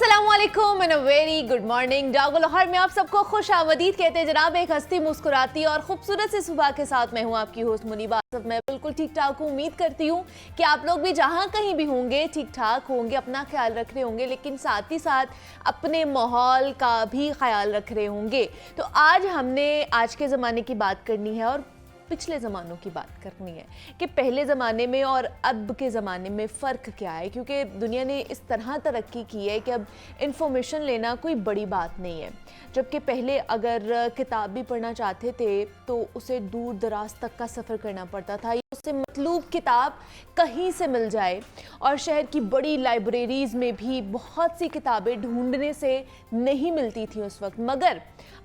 अस्सलामुअलैकुम and a very good morning. जागो लाहौर में आप सबको खुश आमदीद कहते हैं जनाब। एक हंसती मुस्कुराती और खूबसूरत सी सुबह के साथ मैं हूँ आपकी होस्ट मुनीबा। सब मैं बिल्कुल ठीक ठाक हूँ। उम्मीद करती हूँ कि आप लोग भी जहाँ कहीं भी होंगे ठीक ठाक होंगे, अपना ख्याल रख रहे होंगे, लेकिन साथ ही साथ अपने माहौल का भी ख्याल रख रहे होंगे। तो आज हमने आज के ज़माने की बात करनी है और पिछले ज़मानों की बात करनी है कि पहले ज़माने में और अब के ज़माने में फ़र्क क्या है, क्योंकि दुनिया ने इस तरह तरक्की की है कि अब इंफॉर्मेशन लेना कोई बड़ी बात नहीं है। जबकि पहले अगर किताब भी पढ़ना चाहते थे तो उसे दूर दराज तक का सफ़र करना पड़ता था, या उससे मतलूब किताब कहीं से मिल जाए, और शहर की बड़ी लाइब्रेरीज़ में भी बहुत सी किताबें ढूंढने से नहीं मिलती थी उस वक्त। मगर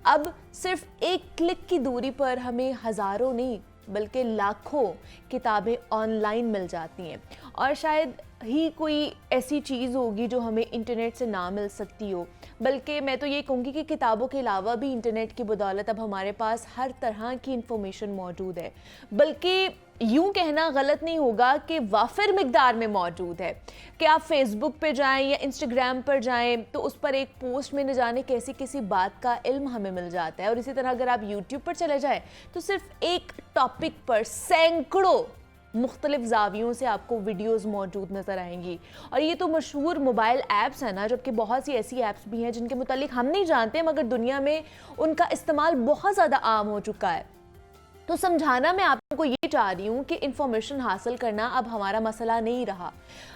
अब सिर्फ एक क्लिक की दूरी पर हमें हज़ारों नहीं बल्कि लाखों किताबें ऑनलाइन मिल जाती हैं, और शायद ही कोई ऐसी चीज़ होगी जो हमें इंटरनेट से ना मिल सकती हो। बल्कि मैं तो ये कहूँगी कि किताबों के अलावा भी इंटरनेट की बदौलत अब हमारे पास हर तरह की इंफॉर्मेशन मौजूद है, बल्कि यूँ कहना गलत नहीं होगा कि वाफिर मिकदार में मौजूद है। कि आप फेसबुक पे जाएं या इंस्टाग्राम पर जाएं तो उस पर एक पोस्ट में न जाने कैसी किसी बात का इल्म हमें मिल जाता है, और इसी तरह अगर आप यूट्यूब पर चले जाएं तो सिर्फ एक टॉपिक पर सैकड़ों मुख्तलिफ ज़ावियों से आपको वीडियोस मौजूद नज़र आएंगी। और ये तो मशहूर मोबाइल ऐप्स हैं ना, जबकि बहुत सी ऐसी ऐप्स भी हैं जिनके मुतालिक हम नहीं जानते, मगर दुनिया में उनका इस्तेमाल बहुत ज़्यादा आम हो चुका है। तो समझाना मैं आप लोगों को ये चाह रही हूँ कि इंफॉर्मेशन हासिल करना अब हमारा मसला नहीं रहा,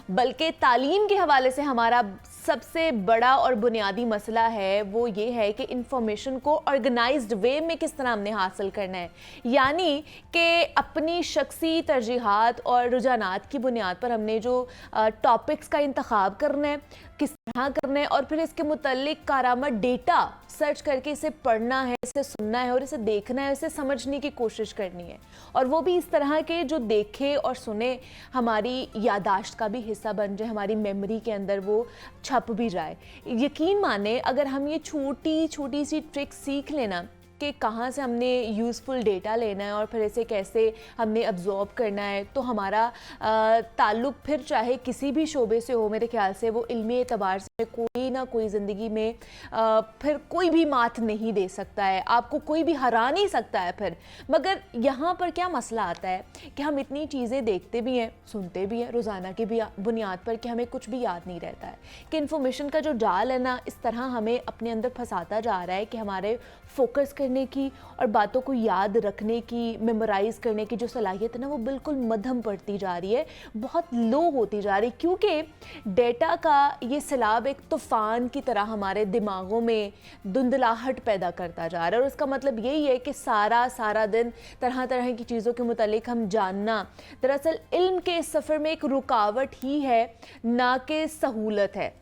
बल्कि तालीम के हवाले से हमारा सबसे बड़ा और बुनियादी मसला है वो ये है कि इंफॉर्मेशन को ऑर्गेनाइज्ड वे में किस तरह हमने हासिल करना है। यानी कि अपनी शख्सी तरजीहात और रुझानात की बुनियाद पर हमने जो टॉपिक्स का इंतखाब करना है, किस तरह करना है, और फिर इसके मुतल्लिक कारामद डेटा सर्च करके इसे पढ़ना है, इसे सुनना है और इसे देखना है, इसे समझने की कोशिश करनी है। और वो भी इस तरह के जो देखे और सुने हमारी यादाश्त का भी हिस्सा बन जाए, हमारी मेमोरी के अंदर वो छप भी जाए। यकीन माने अगर हम ये छोटी छोटी सी ट्रिक सीख लेना कि कहाँ से हमने यूज़फुल डेटा लेना है और फिर इसे कैसे हमने अब्जॉर्ब करना है, तो हमारा ताल्लुक़ फिर चाहे किसी भी शोबे से हो, मेरे ख्याल से वो इल्मी एतबार से कोई ना कोई ज़िंदगी में फिर कोई भी मात नहीं दे सकता है, आपको कोई भी हरा नहीं सकता है फिर। मगर यहाँ पर क्या मसला आता है कि हम इतनी चीज़ें देखते भी हैं, सुनते भी हैं रोज़ाना की भी बुनियाद पर कि हमें कुछ भी याद नहीं रहता है। कि इन्फॉर्मेशन का जो जाल है ना, इस तरह हमें अपने अंदर फंसाता जा रहा है कि हमारे फोकस करने की और बातों को याद रखने की, मेमोराइज़ करने की जो सलाहियत है ना, वो बिल्कुल मध्यम पड़ती जा रही है, बहुत लो होती जा रही है, क्योंकि डेटा का ये सैलाब एक तूफ़ान की तरह हमारे दिमागों में धुंधलाहट पैदा करता जा रहा है। और उसका मतलब यही है कि सारा दिन तरह तरह की चीज़ों के मुतालिक हम जानना दरअसल इल्म के सफ़र में एक रुकावट ही है, ना कि सहूलत है।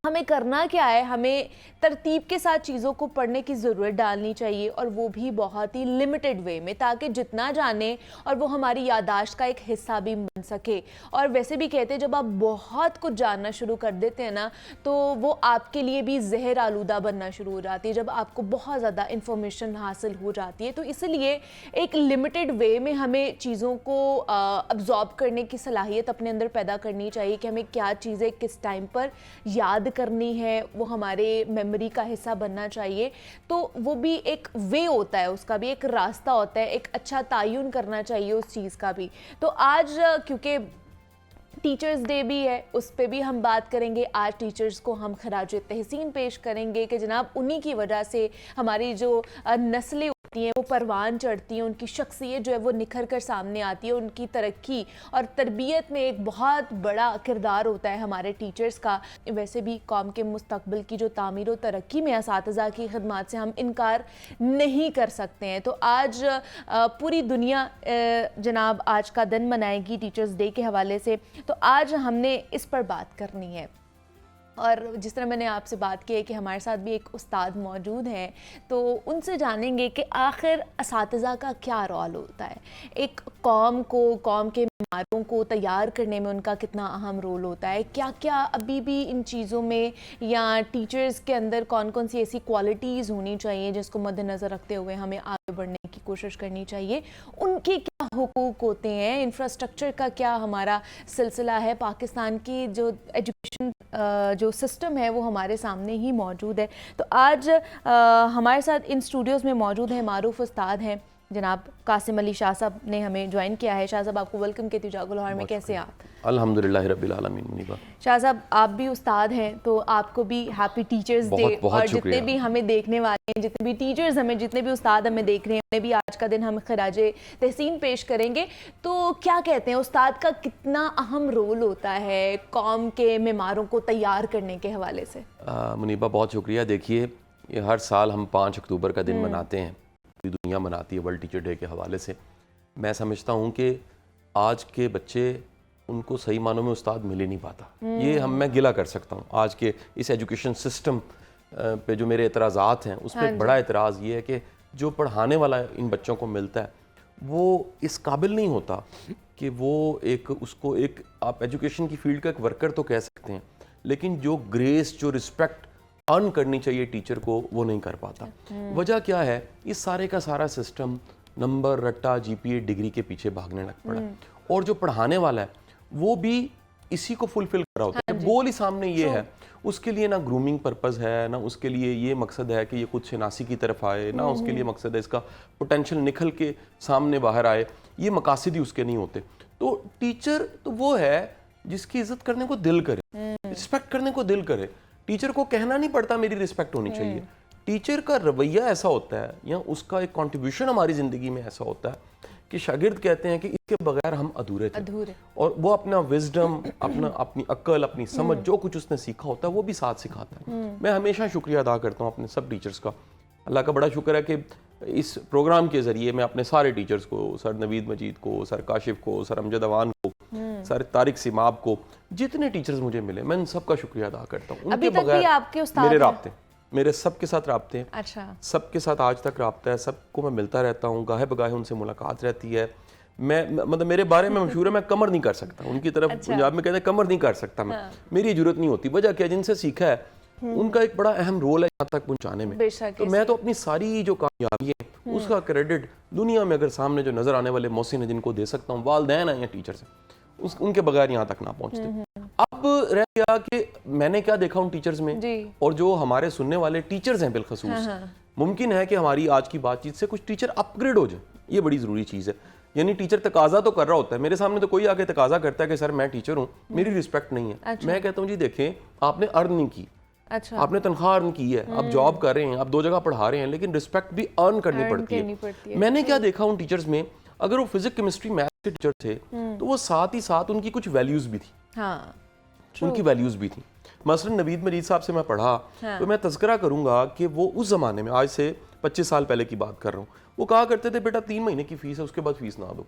हमें करना क्या है, हमें तरतीब के साथ चीज़ों को पढ़ने की ज़रूरत डालनी चाहिए, और वो भी बहुत ही लिमिटेड वे में, ताकि जितना जाने और वो हमारी यादाश्त का एक हिस्सा भी बन सके। और वैसे भी कहते हैं जब आप बहुत कुछ जानना शुरू कर देते हैं ना, तो वो आपके लिए भी जहर आलूदा बनना शुरू हो जाती है, जब आपको बहुत ज़्यादा इंफॉर्मेशन हासिल हो जाती है। तो इसलिए एक लिमिटेड वे में हमें चीज़ों को अब्जॉर्ब करने की सलाहियत अपने अंदर पैदा करनी चाहिए कि हमें क्या चीज़ें किस टाइम पर याद करनी है, वो हमारे मेमोरी का हिस्सा बनना चाहिए। तो वो भी एक वे होता है, उसका भी एक रास्ता होता है, एक अच्छा तायुन करना चाहिए उस चीज़ का भी। तो आज क्योंकि टीचर्स डे भी है, उस पर भी हम बात करेंगे। आज टीचर्स को हम खराज तहसीन पेश करेंगे कि जनाब उन्हीं की वजह से हमारी जो नस्लें होती हैं वो परवान चढ़ती हैं, उनकी शख्सियत जो है वो निखर कर सामने आती है, उनकी तरक्की और तरबियत में एक बहुत बड़ा किरदार होता है हमारे टीचर्स का। वैसे भी कौम के मुस्तकबिल की जो तामीर और तरक्की में असातिज़ा की खिदमत से हम इनकार नहीं कर सकते हैं। तो आज पूरी दुनिया जनाब आज का दिन मनाएगी टीचर्स डे के हवाले से, तो आज हमने इस पर बात करनी है। और जिस तरह मैंने आपसे बात की है कि हमारे साथ भी एक उस्ताद मौजूद हैं, तो उनसे जानेंगे कि आखिर असातिज़ा का क्या रोल होता है, एक कौम के मेम्बरों को तैयार करने में उनका कितना अहम रोल होता है, क्या क्या अभी भी इन चीज़ों में या टीचर्स के अंदर कौन कौन सी ऐसी क्वालिटीज़ होनी चाहिए जिसको मद्देनज़र रखते हुए हमें आगे बढ़ने की कोशिश करनी चाहिए। उनके क्या हुकूक होते हैं, इंफ्रास्ट्रक्चर का क्या हमारा सिलसिला है, पाकिस्तान की जो एजुकेशन जो सिस्टम है वो हमारे सामने ही मौजूद है। तो आज हमारे साथ इन स्टूडियोज़ में मौजूद हैं मारूफ उस्ताद हैं जनाब कासिम अली शाह साहब ने हमें ज्वाइन किया है। शाह साहब आपको वेलकम कहती हूँ जागो लाहौर में। कैसे हैं आप? अल्हम्दुलिल्लाह रब्बिल आलमीन। मुनीबा शाह साहब, आप भी उस्ताद हैं तो आपको भी हैप्पी टीचर्स डे। और जितने भी हमें देखने वाले हैं, जितने भी टीचर्स हमें, जितने भी उस्ताद हमें देख रहे हैं, उन्हें भी आज का दिन हम खराजे तहसीन पेश करेंगे। तो क्या कहते हैं, उस्ताद का कितना अहम रोल होता है कौम के मेमारों को तैयार करने के हवाले से? मुनीबा बहुत शुक्रिया। देखिए, ये हर साल हम 5 अक्टूबर का दिन मनाते हैं, पूरी दुनिया मनाती है वर्ल्ड टीचर डे के हवाले से। मैं समझता हूँ कि आज के बच्चे, उनको सही मानों में उस्ताद मिल ही नहीं पाता। ये मैं गिला कर सकता हूँ आज के इस एजुकेशन सिस्टम पे। जो मेरे एतराज़ात हैं उस पर एक बड़ा एतराज़ ये है कि जो पढ़ाने वाला इन बच्चों को मिलता है वो इस काबिल नहीं होता कि वो उसको आप एजुकेशन की फील्ड का एक वर्कर तो कह सकते हैं, लेकिन जो ग्रेस, जो रिस्पेक्ट अर्न करनी चाहिए टीचर को, वो नहीं कर पाता। वजह क्या है? इस सारे का सारा सिस्टम नंबर, रट्टा, जीपीए, डिग्री के पीछे भागने लग पड़ा। और जो पढ़ाने वाला है वो भी इसी को फुलफिल कर रहा होता है। गोल ही सामने ये है, उसके लिए ना ग्रूमिंग पर्पस है, ना उसके लिए ये मकसद है कि ये खुद शनासी की तरफ आए, ना उसके लिए मकसद है इसका पोटेंशियल निखल के सामने बाहर आए। ये मकासद ही उसके नहीं होते। तो टीचर तो वो है जिसकी इज्जत करने को दिल करे, रिस्पेक्ट करने को दिल करे। टीचर को कहना नहीं पड़ता मेरी रिस्पेक्ट होनी चाहिए। टीचर का रवैया ऐसा होता है या उसका एक कंट्रीब्यूशन हमारी ज़िंदगी में ऐसा होता है कि शागिर्द कहते हैं कि इसके बगैर हम अधूरे थे। और वो अपना विजडम, अपनी अक्ल, अपनी समझ, जो कुछ उसने सीखा होता है वो भी साथ सिखाता है। मैं हमेशा शुक्रिया अदा करता हूँ अपने सब टीचर्स का। अल्लाह का बड़ा शुक्र है कि इस प्रोग्राम के ज़रिए मैं अपने सारे टीचर्स को, सर नवीद मजीद को, सर काशिफ को, सर अमजद अवान को, सर तारिक सिमाब को, जितने टीचर्स मुझे मिले, मैं उन सबका शुक्रिया अदा करता हूँ। उनके बगैर मेरे राब्ते, मेरे सबके साथ राब्ते हैं। अच्छा। सबके साथ आज तक राब्ता है, सबको मैं मिलता रहता हूँ, गाहे बगाहे उनसे मुलाकात रहती है। मतलब मेरे बारे में मशहूर है, मैं कमर नहीं कर सकता उनकी तरफ। अच्छा। पंजाब में कहते हैं कमर नहीं कर सकता मैं। मेरी जरूरत नहीं होती। वजह क्या? जिनसे सीखा है उनका एक बड़ा अहम रोल है यहाँ तक पहुँचाने में। तो मैं तो अपनी सारी जो कामयाबी है उसका क्रेडिट दुनिया में अगर सामने जो नजर आने वाले मोहसिन है जिनको दे सकता हूँ, वालदैन है या टीचर्स हैं, उनके बगैर यहाँ तक ना पहुँचते। अब रह गया कि मैंने क्या देखा उन टीचर्स में, और जो हमारे सुनने वाले टीचर्स हैं बिलखसूस, मुमकिन है कि हमारी आज की बातचीत से कुछ टीचर अपग्रेड हो जाए। ये बड़ी ज़रूरी चीज़ है। यानी टीचर तकाजा तो कर रहा होता है, मेरे सामने तो कोई आके तकाजा करता है कि सर मैं टीचर हूँ, मेरी रिस्पेक्ट नहीं है। अच्छा। मैं कहता हूँ जी देखें, आपने अर्न नहीं की। अच्छा। आपने तनख्वाह अर्न की है, आप जॉब कर रहे हैं, आप 2 जगह पढ़ा रहे हैं, लेकिन रिस्पेक्ट भी अर्न करनी पड़ती है। मैंने क्या देखा उन टीचर्स में, अगर वो फिजिक्स, केमिस्ट्री, मैथ के टीचर थे तो वो साथ ही साथ उनकी कुछ वैल्यूज भी थी। हाँ, उनकी वैल्यूज भी थी। मसलन नवीद मजीद साहब से मैं पढ़ा। हाँ। तो मैं तज़किरा करूंगा कि वो उस जमाने में, आज से 25 साल पहले की बात कर रहा हूँ, वो कहा करते थे बेटा 3 महीने की फीस है, उसके बाद फीस ना दो,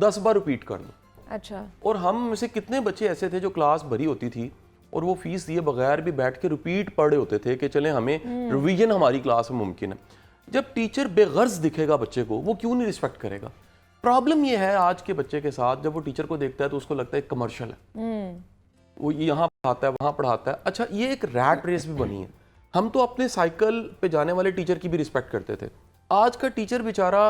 10 बार रिपीट कर लो। अच्छा। और हम में से कितने बच्चे ऐसे थे जो क्लास भरी होती थी और वो फीस दिए बगैर भी बैठ के रिपीट पढ़े होते थे कि चले हमें रिवीजन हमारी क्लास में मुमकिन है। जब टीचर बेगर्ज दिखेगा बच्चे को, वो क्यों नहीं रिस्पेक्ट करेगा? प्रॉब्लम ये है आज के बच्चे के साथ, जब वो टीचर को देखता है तो उसको लगता है कमर्शियल है, वो यहाँ पढ़ाता है, वहाँ पढ़ाता है। अच्छा, ये एक रैट रेस भी बनी है। हम तो अपने साइकिल पे जाने वाले टीचर की भी रिस्पेक्ट करते थे। आज का टीचर बेचारा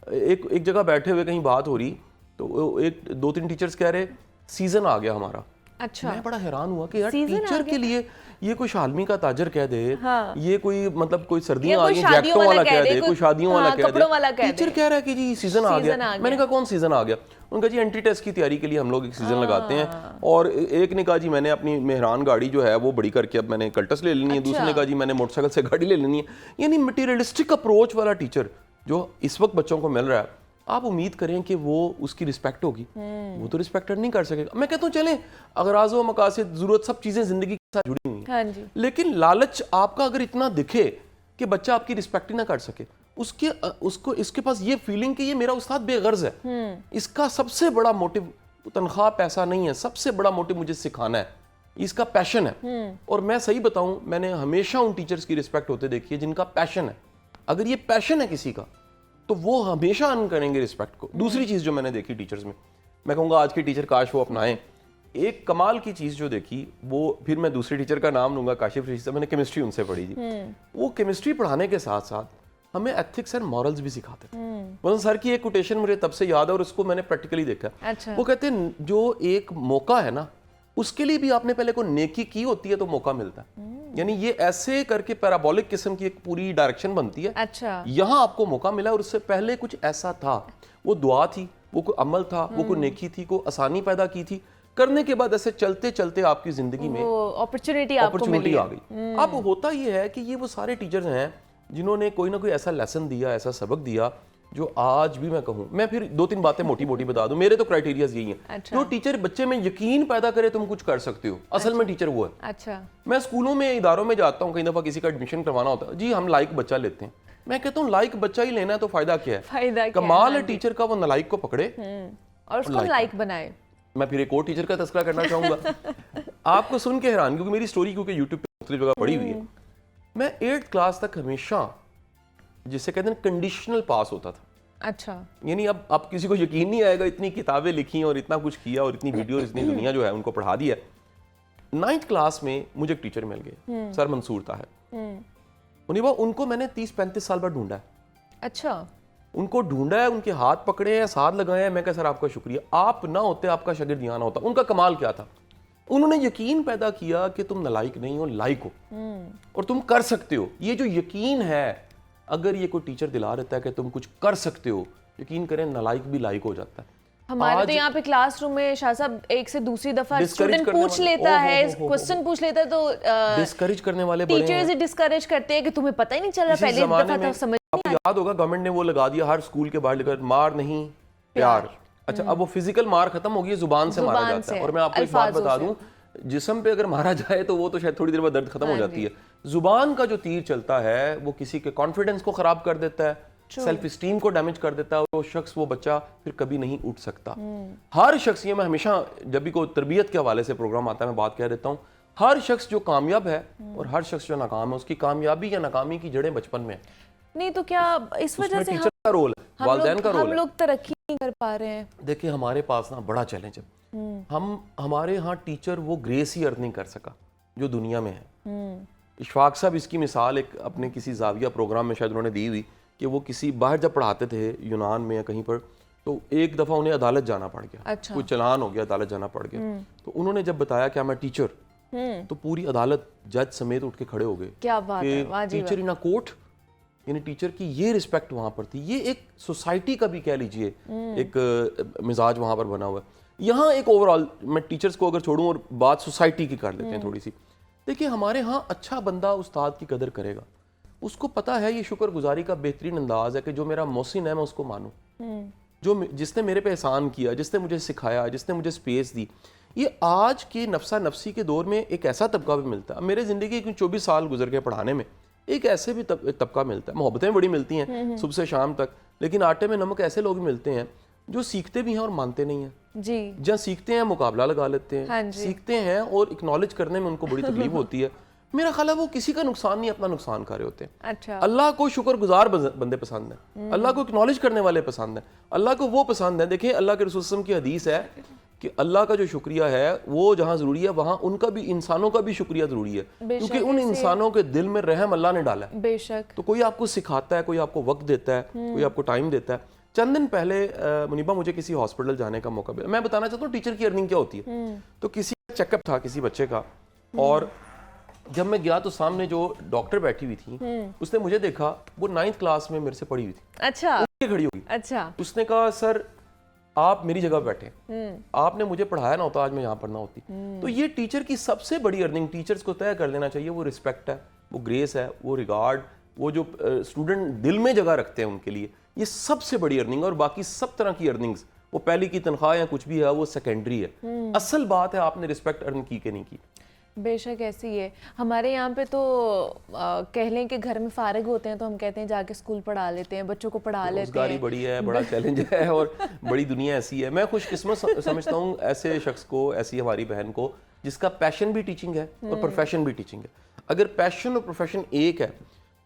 एक जगह बैठे हुए कहीं बात हो रही तो 2-3 टीचर्स कह रहे सीजन आ गया हमारा। अच्छा। मैं बड़ा हैरान हुआ कि यार टीचर के लिए ये कोई शालमी का ताजर कह दे, हाँ। ये कोई मतलब कोई सर्दियां आ गई जैकेटों वाला कह दे, कोई शादियों वाला कह दे, टीचर कह रहा है कि जी सीजन आ गया। मैंने कहा कौन सीजन आ गया? उनका जी एंट्री टेस्ट की तैयारी के लिए हम लोग एक सीजन लगाते हैं। और एक ने कहा जी मैंने अपनी मेहरान गाड़ी जो है वो बड़ी करके अब मैंने कल्टस ले लेनी है। दूसरे ने कहा जी मैंने मोटरसाइकिल से गाड़ी ले लेनी है। यानी मटीरियलिस्टिक अप्रोच वाला टीचर जो इस वक्त बच्चों को मिल रहा है, आप उम्मीद करें कि वो उसकी रिस्पेक्ट होगी? वो तो रिस्पेक्ट नहीं कर सकेगा। मैं कहता हूँ चलें, अगराज़ व मकासद, ज़रूरत, सब चीज़ें ज़िंदगी के साथ जुड़ी हुई हैं, लेकिन लालच आपका अगर इतना दिखे कि बच्चा आपकी रिस्पेक्ट ही ना कर सके, उसको इसके पास ये फीलिंग कि ये मेरा उस्ताद बेगर्ज है, इसका सबसे बड़ा मोटिव तनख्वाह पैसा नहीं है, सबसे बड़ा मोटिव मुझे सिखाना है, इसका पैशन है। और मैं सही बताऊं, मैंने हमेशा उन टीचर्स की रिस्पेक्ट होते देखी है जिनका पैशन है। अगर ये पैशन है किसी का तो वो हमेशा अर्न करेंगे रिस्पेक्ट को। दूसरी चीज़ जो मैंने देखी टीचर्स में, मैं कहूँगा आज के टीचर काश वो अपनाएं। एक कमाल की चीज़ जो देखी, वो फिर मैं दूसरे टीचर का नाम लूँगा, काशिफ रशीद साहब, मैंने केमिस्ट्री उनसे पढ़ी थी। वो केमिस्ट्री पढ़ाने के साथ साथ हमें एथिक्स एंड मॉरल्स भी सिखाते थे। मतलब सर की एक कोटेशन मुझे तब से याद है और उसको मैंने प्रैक्टिकली देखा। अच्छा। वो कहते हैं जो एक मौका है ना, उसके लिए भी आपने पहले कोई नेकी की होती है तो मौका मिलता है। यानी ये ऐसे करके पैराबोलिक किस्म की एक पूरी डायरेक्शन बनती है। अच्छा। यहाँ आपको मौका मिला और उससे पहले कुछ ऐसा था, वो दुआ थी, वो कोई अमल था, वो कोई नेकी थी, कोई आसानी पैदा की थी, करने के बाद ऐसे चलते चलते आपकी जिंदगी में अपॉर्चुनिटी आ गई। अब होता ये है कि ये वो सारे टीचर्स हैं जिन्होंने कोई ना कोई ऐसा लेसन दिया, ऐसा सबक दिया जो आज भी मैं कहूँ, मैं फिर 2-3 बातें मोटी मोटी बता दूं, मेरे तो क्राइटेरियाज यही हैं। अच्छा। जो टीचर बच्चे में यकीन पैदा करे तुम कुछ कर सकते हो, असल में टीचर वो है। अच्छा। मैं स्कूलों में, इदारों में जाता हूँ, कई दफा किसी का एडमिशन करवाना होता है, जी हम लाइक बच्चा लेते हैं। मैं कहता हूँ लाइक बच्चा ही लेना है तो फायदा क्या है? फायदा क्या कमाल है टीचर का, वो नालायक को पकड़े और उसको लाइक बनाए। मैं फिर एक और टीचर का तस्करा करना चाहूंगा। आपको सुन के हैरान, क्योंकि मेरी स्टोरी क्योंकि यूट्यूब पे मुख्तलिफ जगह पड़ी हुई है। मैं 8th क्लास तक हमेशा जिसे कहते हैं कंडीशनल पास होता था। अच्छा। यानी अब आप किसी को यकीन नहीं आएगा, इतनी किताबें लिखी और इतना कुछ किया और इतनी वीडियो, इतनी दुनिया जो है उनको पढ़ा दिया। 9th क्लास में मुझे एक टीचर मिल गए, सर मंसूर ताहिर। मुनीबा, उनको मैंने 30-35 साल बाद ढूंढा है। अच्छा। उनको ढूंढा है, उनके हाथ पकड़े हैं, साथ लगाए हैं। मैं कहा सर आपका शुक्रिया, आप ना होते, आपका शागिर्द यहाँ ना होता। उनका कमाल क्या था, उन्होंने यकीन पैदा किया कि तुम नालायक नहीं हो, लायक हो और तुम कर सकते हो। ये जो यकीन है, अगर ये कोई टीचर दिला देता है कि तुम कुछ कर सकते हो, यकीन करें नालायक भी लायक हो जाता है। हमारे तो यहाँ पे क्लासरूम में शाह साहब एक से दूसरी दफा स्टूडेंट पूछ लेता है, क्वेश्चन पूछ लेता है तो डिस्करेज करने वाले बड़े हैं। टीचर्स डिस्करेज करते हैं कि तुम्हें पता ही नहीं चल रहा, पहले दफा तो समझ आपको याद होगा गवर्नमेंट ने वो लगा दिया हर स्कूल के बाहर लिखा, मार नहीं प्यार। अच्छा, अब वो फिजिकल मार खत्म हो गई, जुबान से मारा जाता है। और मैं आपको एक बात बता दूं, जिस्म पे अगर मारा जाए तो वो तो शायद थोड़ी देर बाद दर्द खत्म हो जाती है। जुबान का जो तीर चलता है वो किसी के कॉन्फिडेंस को खराब कर देता है, सेल्फ स्टीम को डैमेज कर देता है, और वो शख्स, वो बच्चा फिर कभी नहीं उठ सकता। हर शख्स, ये मैं हमेशा जब भी कोई तरबियत के हवाले से प्रोग्राम आता है मैं बात कह देता हूँ, हर शख्स जो कामयाब है और हर शख्स जो नाकाम है, उसकी कामयाबी या नाकामी की जड़ें बचपन में है। नहीं तो क्या इस वजह से टीचर का रोल है, वालिदैन का रोल है। हम लोग तरक्की नहीं कर पा रहे हैं। देखिए हमारे पास ना बड़ा चैलेंज है। हमारे यहाँ टीचर वो ग्रेस ही अर्न नहीं कर सका जो दुनिया में है। इशफाक साहब इसकी मिसाल एक अपने किसी जाविया प्रोग्राम में शायद उन्होंने दी हुई कि वो किसी बाहर जब पढ़ाते थे यूनान में या कहीं पर, तो एक दफ़ा उन्हें अदालत जाना पड़ गया। अच्छा। कोई चलान हो गया, अदालत जाना पड़ गया। तो उन्होंने जब बताया क्या मैं टीचर, तो पूरी अदालत जज समेत उठ के खड़े हो गए। क्या बात है, वाजिब टीचर इन अ कोर्ट, यानी टीचर की ये रिस्पेक्ट वहाँ पर थी। ये एक सोसाइटी का भी कह लीजिए एक मिजाज वहाँ पर बना हुआ है। यहाँ एक ओवरऑल मैं टीचर्स को अगर छोड़ूं और बात सोसाइटी की कर लेते हैं थोड़ी सी। देखिए हमारे यहाँ अच्छा बंदा उस्ताद की कदर करेगा, उसको पता है ये शुक्रगुजारी का बेहतरीन अंदाज है कि जो मेरा मोहसिन है मैं उसको मानूं, जो जिसने मेरे पे एहसान किया, जिसने मुझे सिखाया, जिसने मुझे स्पेस दी। ये आज के नफसा नफसी के दौर में एक ऐसा तबका भी मिलता है। मेरे ज़िंदगी के 24 साल गुजर के पढ़ाने में एक ऐसे भी तबका मिलता है। मोहब्बतें बड़ी मिलती हैं सुबह से शाम तक, लेकिन आटे में नमक ऐसे लोग मिलते हैं जो सीखते भी हैं और मानते नहीं हैं जी। जहाँ सीखते हैं मुकाबला लगा लेते हैं। हाँ, सीखते हैं और एक्नॉलेज करने में उनको बड़ी तकलीफ होती है। मेरा ख्याल है वो किसी का नुकसान नहीं, अपना नुकसान कर रहे होते हैं। अच्छा। अल्लाह को शुक्रगुजार बंदे पसंद है, अल्लाह को एक्नॉलेज करने वाले पसंद है, अल्लाह को वो पसंद है। देखें अल्लाह के रसूल सल्लल्लाहु अलैहि वसल्लम की हदीस है कि अल्लाह का जो शुक्रिया है वो जहाँ ज़रूरी है वहाँ उनका भी, इंसानों का भी शुक्रिया ज़रूरी है, क्योंकि उन इंसानों के दिल में रहम अल्लाह ने डाला है। बेशक। तो कोई आपको सिखाता है, कोई आपको वक्त देता है, कोई आपको टाइम देता है। चंद दिन पहले मुनीबा मुझे किसी हॉस्पिटल जाने का मौका मिला। मैं बताना चाहता हूँ टीचर की अर्निंग क्या होती है। तो किसी चेकअप था किसी बच्चे का, और जब मैं गया तो सामने जो डॉक्टर बैठी हुई थी उसने मुझे देखा, वो 9th क्लास में मेरे से पढ़ी हुई थी। अच्छा। खड़ी होगी। अच्छा। उसने कहा सर आप मेरी जगह बैठे, आपने मुझे पढ़ाया ना होता आज मैं यहाँ पढ़ना होती। तो ये टीचर की सबसे बड़ी अर्निंग टीचर्स को तय कर लेना चाहिए। वो रिस्पेक्ट है, वो ग्रेस है, वो रिगार्ड, वो जो स्टूडेंट दिल में जगह रखते हैं उनके लिए, ये सबसे बड़ी अर्निंग। और बाकी सब तरह की अर्निंग्स, वो पहली की तनख्वाह या कुछ भी है वो सेकेंडरी है। असल बात है आपने रिस्पेक्ट अर्न की कि नहीं की। बेशक ऐसी है। हमारे यहाँ पे तो कह लें कि घर में फारिग होते हैं तो हम कहते हैं जाके स्कूल पढ़ा लेते हैं, बच्चों को पढ़ा लेते हैं। रोजगारी बड़ी है, बड़ा चैलेंज है और बड़ी दुनिया ऐसी है। मैं खुशकिस्मत समझता हूँ ऐसे शख्स को, ऐसी हमारी बहन को जिसका पैशन भी टीचिंग है और प्रोफेशन भी टीचिंग है। अगर पैशन और प्रोफेशन एक है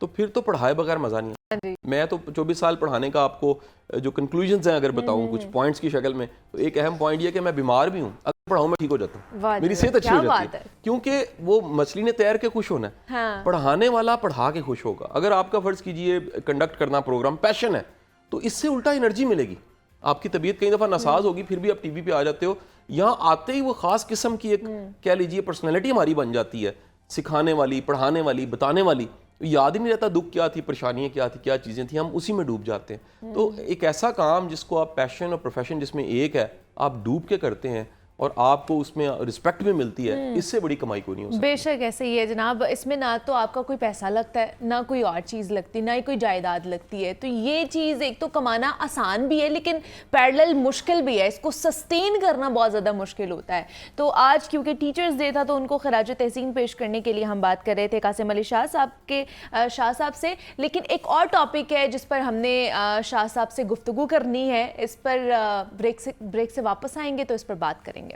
तो फिर तो पढ़ाए बगैर मजा नहीं है। मैं तो 24 साल पढ़ाने का आपको जो कंक्लूजन्स हैं अगर बताऊं कुछ पॉइंट्स की शक्ल में, तो एक अहम पॉइंट ये कि मैं बीमार भी हूँ, पढ़ाऊं मैं ठीक हो जाता हूँ, वाह जी मेरी वाह, सेहत अच्छी क्या हो जाती बात है, है। क्योंकि वो मछली ने तैर के खुश होना है। हाँ। पढ़ाने वाला पढ़ा के खुश होगा। अगर आपका फर्ज कीजिए कंडक्ट करना प्रोग्राम पैशन है, तो इससे उल्टा एनर्जी मिलेगी। आपकी तबीयत कई दफा नासाज होगी, फिर भी आप टीवी पे आ जाते हो। यहाँ आते ही वो खास किस्म की एक कह लीजिए पर्सनैलिटी हमारी बन जाती है, सिखाने वाली, पढ़ाने वाली, बताने वाली। याद ही नहीं रहता दुख क्या थी, परेशानियां क्या थी, क्या चीज़ें थी, हम उसी में डूब जाते हैं। तो एक ऐसा काम जिसको आप पैशन और प्रोफेशन जिसमें एक है, आप डूब के करते हैं और आपको उसमें रिस्पेक्ट भी मिलती है, इससे बड़ी कमाई कोई नहीं हो सकती। बेशक ऐसे ही है जनाब, इसमें ना तो आपका कोई पैसा लगता है, ना कोई और चीज़ लगती, ना ही कोई जायदाद लगती है। तो ये चीज़ एक तो कमाना आसान भी है, लेकिन पैरेलल मुश्किल भी है। इसको सस्टेन करना बहुत ज़्यादा मुश्किल होता है। तो आज क्योंकि टीचर्स डे था, तो उनको खराज तहसीन पेश करने के लिए हम बात कर रहे थे कासिम अली शाह साहब से। लेकिन एक और टॉपिक है जिस पर हमने शाह साहब से गुफ्तगू करनी है। इस पर ब्रेक से वापस आएंगे तो इस पर बात करेंगे।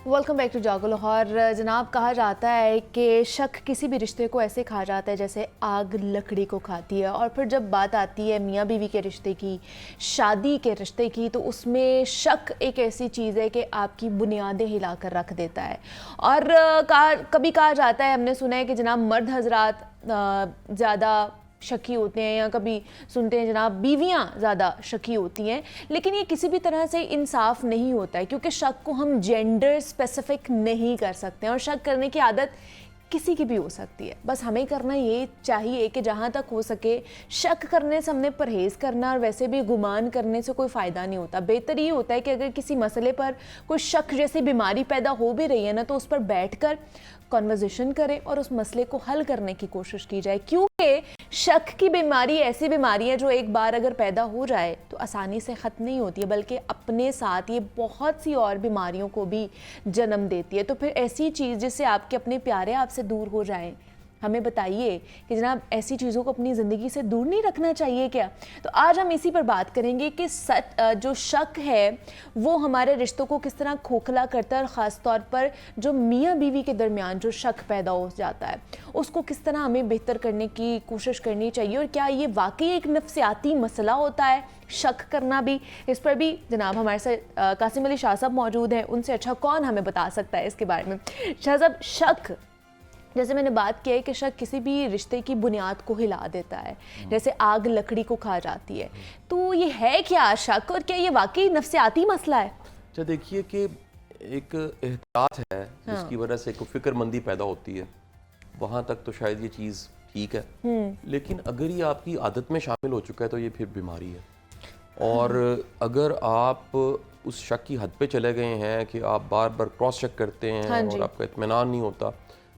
वेलकम बैक टू जागो लाहौर। जनाब, कहा जाता है कि शक किसी भी रिश्ते को ऐसे खा जाता है जैसे आग लकड़ी को खाती है। और फिर जब बात आती है मियाँ बीवी के रिश्ते की, शादी के रिश्ते की, तो उसमें शक एक ऐसी चीज़ है कि आपकी बुनियादें हिला कर रख देता है। और कभी कहा जाता है, हमने सुना है कि जनाब मर्द हजरात ज़्यादा शकी होते हैं, या कभी सुनते हैं जनाब बीवियां ज़्यादा शकी होती हैं। लेकिन ये किसी भी तरह से इंसाफ नहीं होता है, क्योंकि शक को हम जेंडर स्पेसिफिक नहीं कर सकते हैं। और शक करने की आदत किसी की भी हो सकती है। बस हमें करना ये चाहिए कि जहाँ तक हो सके शक करने से हमने परहेज़ करना, और वैसे भी गुमान करने से कोई फ़ायदा नहीं होता। बेहतर ये होता है कि अगर किसी मसले पर कोई शक जैसी बीमारी पैदा हो भी रही है ना, तो उस पर बैठकर कॉन्वर्जेशन करें और उस मसले को हल करने की कोशिश की जाए। क्योंकि शक की बीमारी ऐसी बीमारी है जो एक बार अगर पैदा हो जाए तो आसानी से ख़त्म नहीं होती है, बल्कि अपने साथ ये बहुत सी और बीमारियों को भी जन्म देती है। तो फिर ऐसी चीज़ जिससे आपके अपने प्यारे आपसे दूर हो जाएं, हमें बताइए कि जनाब ऐसी चीज़ों को अपनी ज़िंदगी से दूर नहीं रखना चाहिए क्या? तो आज हम इसी पर बात करेंगे कि जो शक है वो हमारे रिश्तों को किस तरह खोखला करता है, और ख़ास तौर पर जो मियाँ बीवी के दरमियान जो शक पैदा हो जाता है उसको किस तरह हमें बेहतर करने की कोशिश करनी चाहिए, और क्या ये वाकई एक नफ्सियाती मसला होता है शक करना भी? इस पर भी जनाब हमारे साथ कासिम अली शाह साहब मौजूद हैं। उनसे अच्छा कौन हमें बता सकता है इसके बारे में। शाह साहब, शक, जैसे मैंने बात की है कि शक किसी भी रिश्ते की बुनियाद को हिला देता है, जैसे आग लकड़ी को खा जाती है। तो ये है क्या शक, और क्या ये वाकई नफ्सियाती मसला है? अच्छा, देखिए कि एक एहतियात है जिसकी वजह से एक फिक्रमंदी पैदा होती है, वहाँ तक तो शायद ये चीज़ ठीक है। लेकिन अगर ये आपकी आदत में शामिल हो चुका है तो ये फिर बीमारी है। और अगर आप उस शक की हद पे चले गए हैं कि आप बार बार क्रॉस चेक करते हैं और आपका इत्मीनान नहीं होता,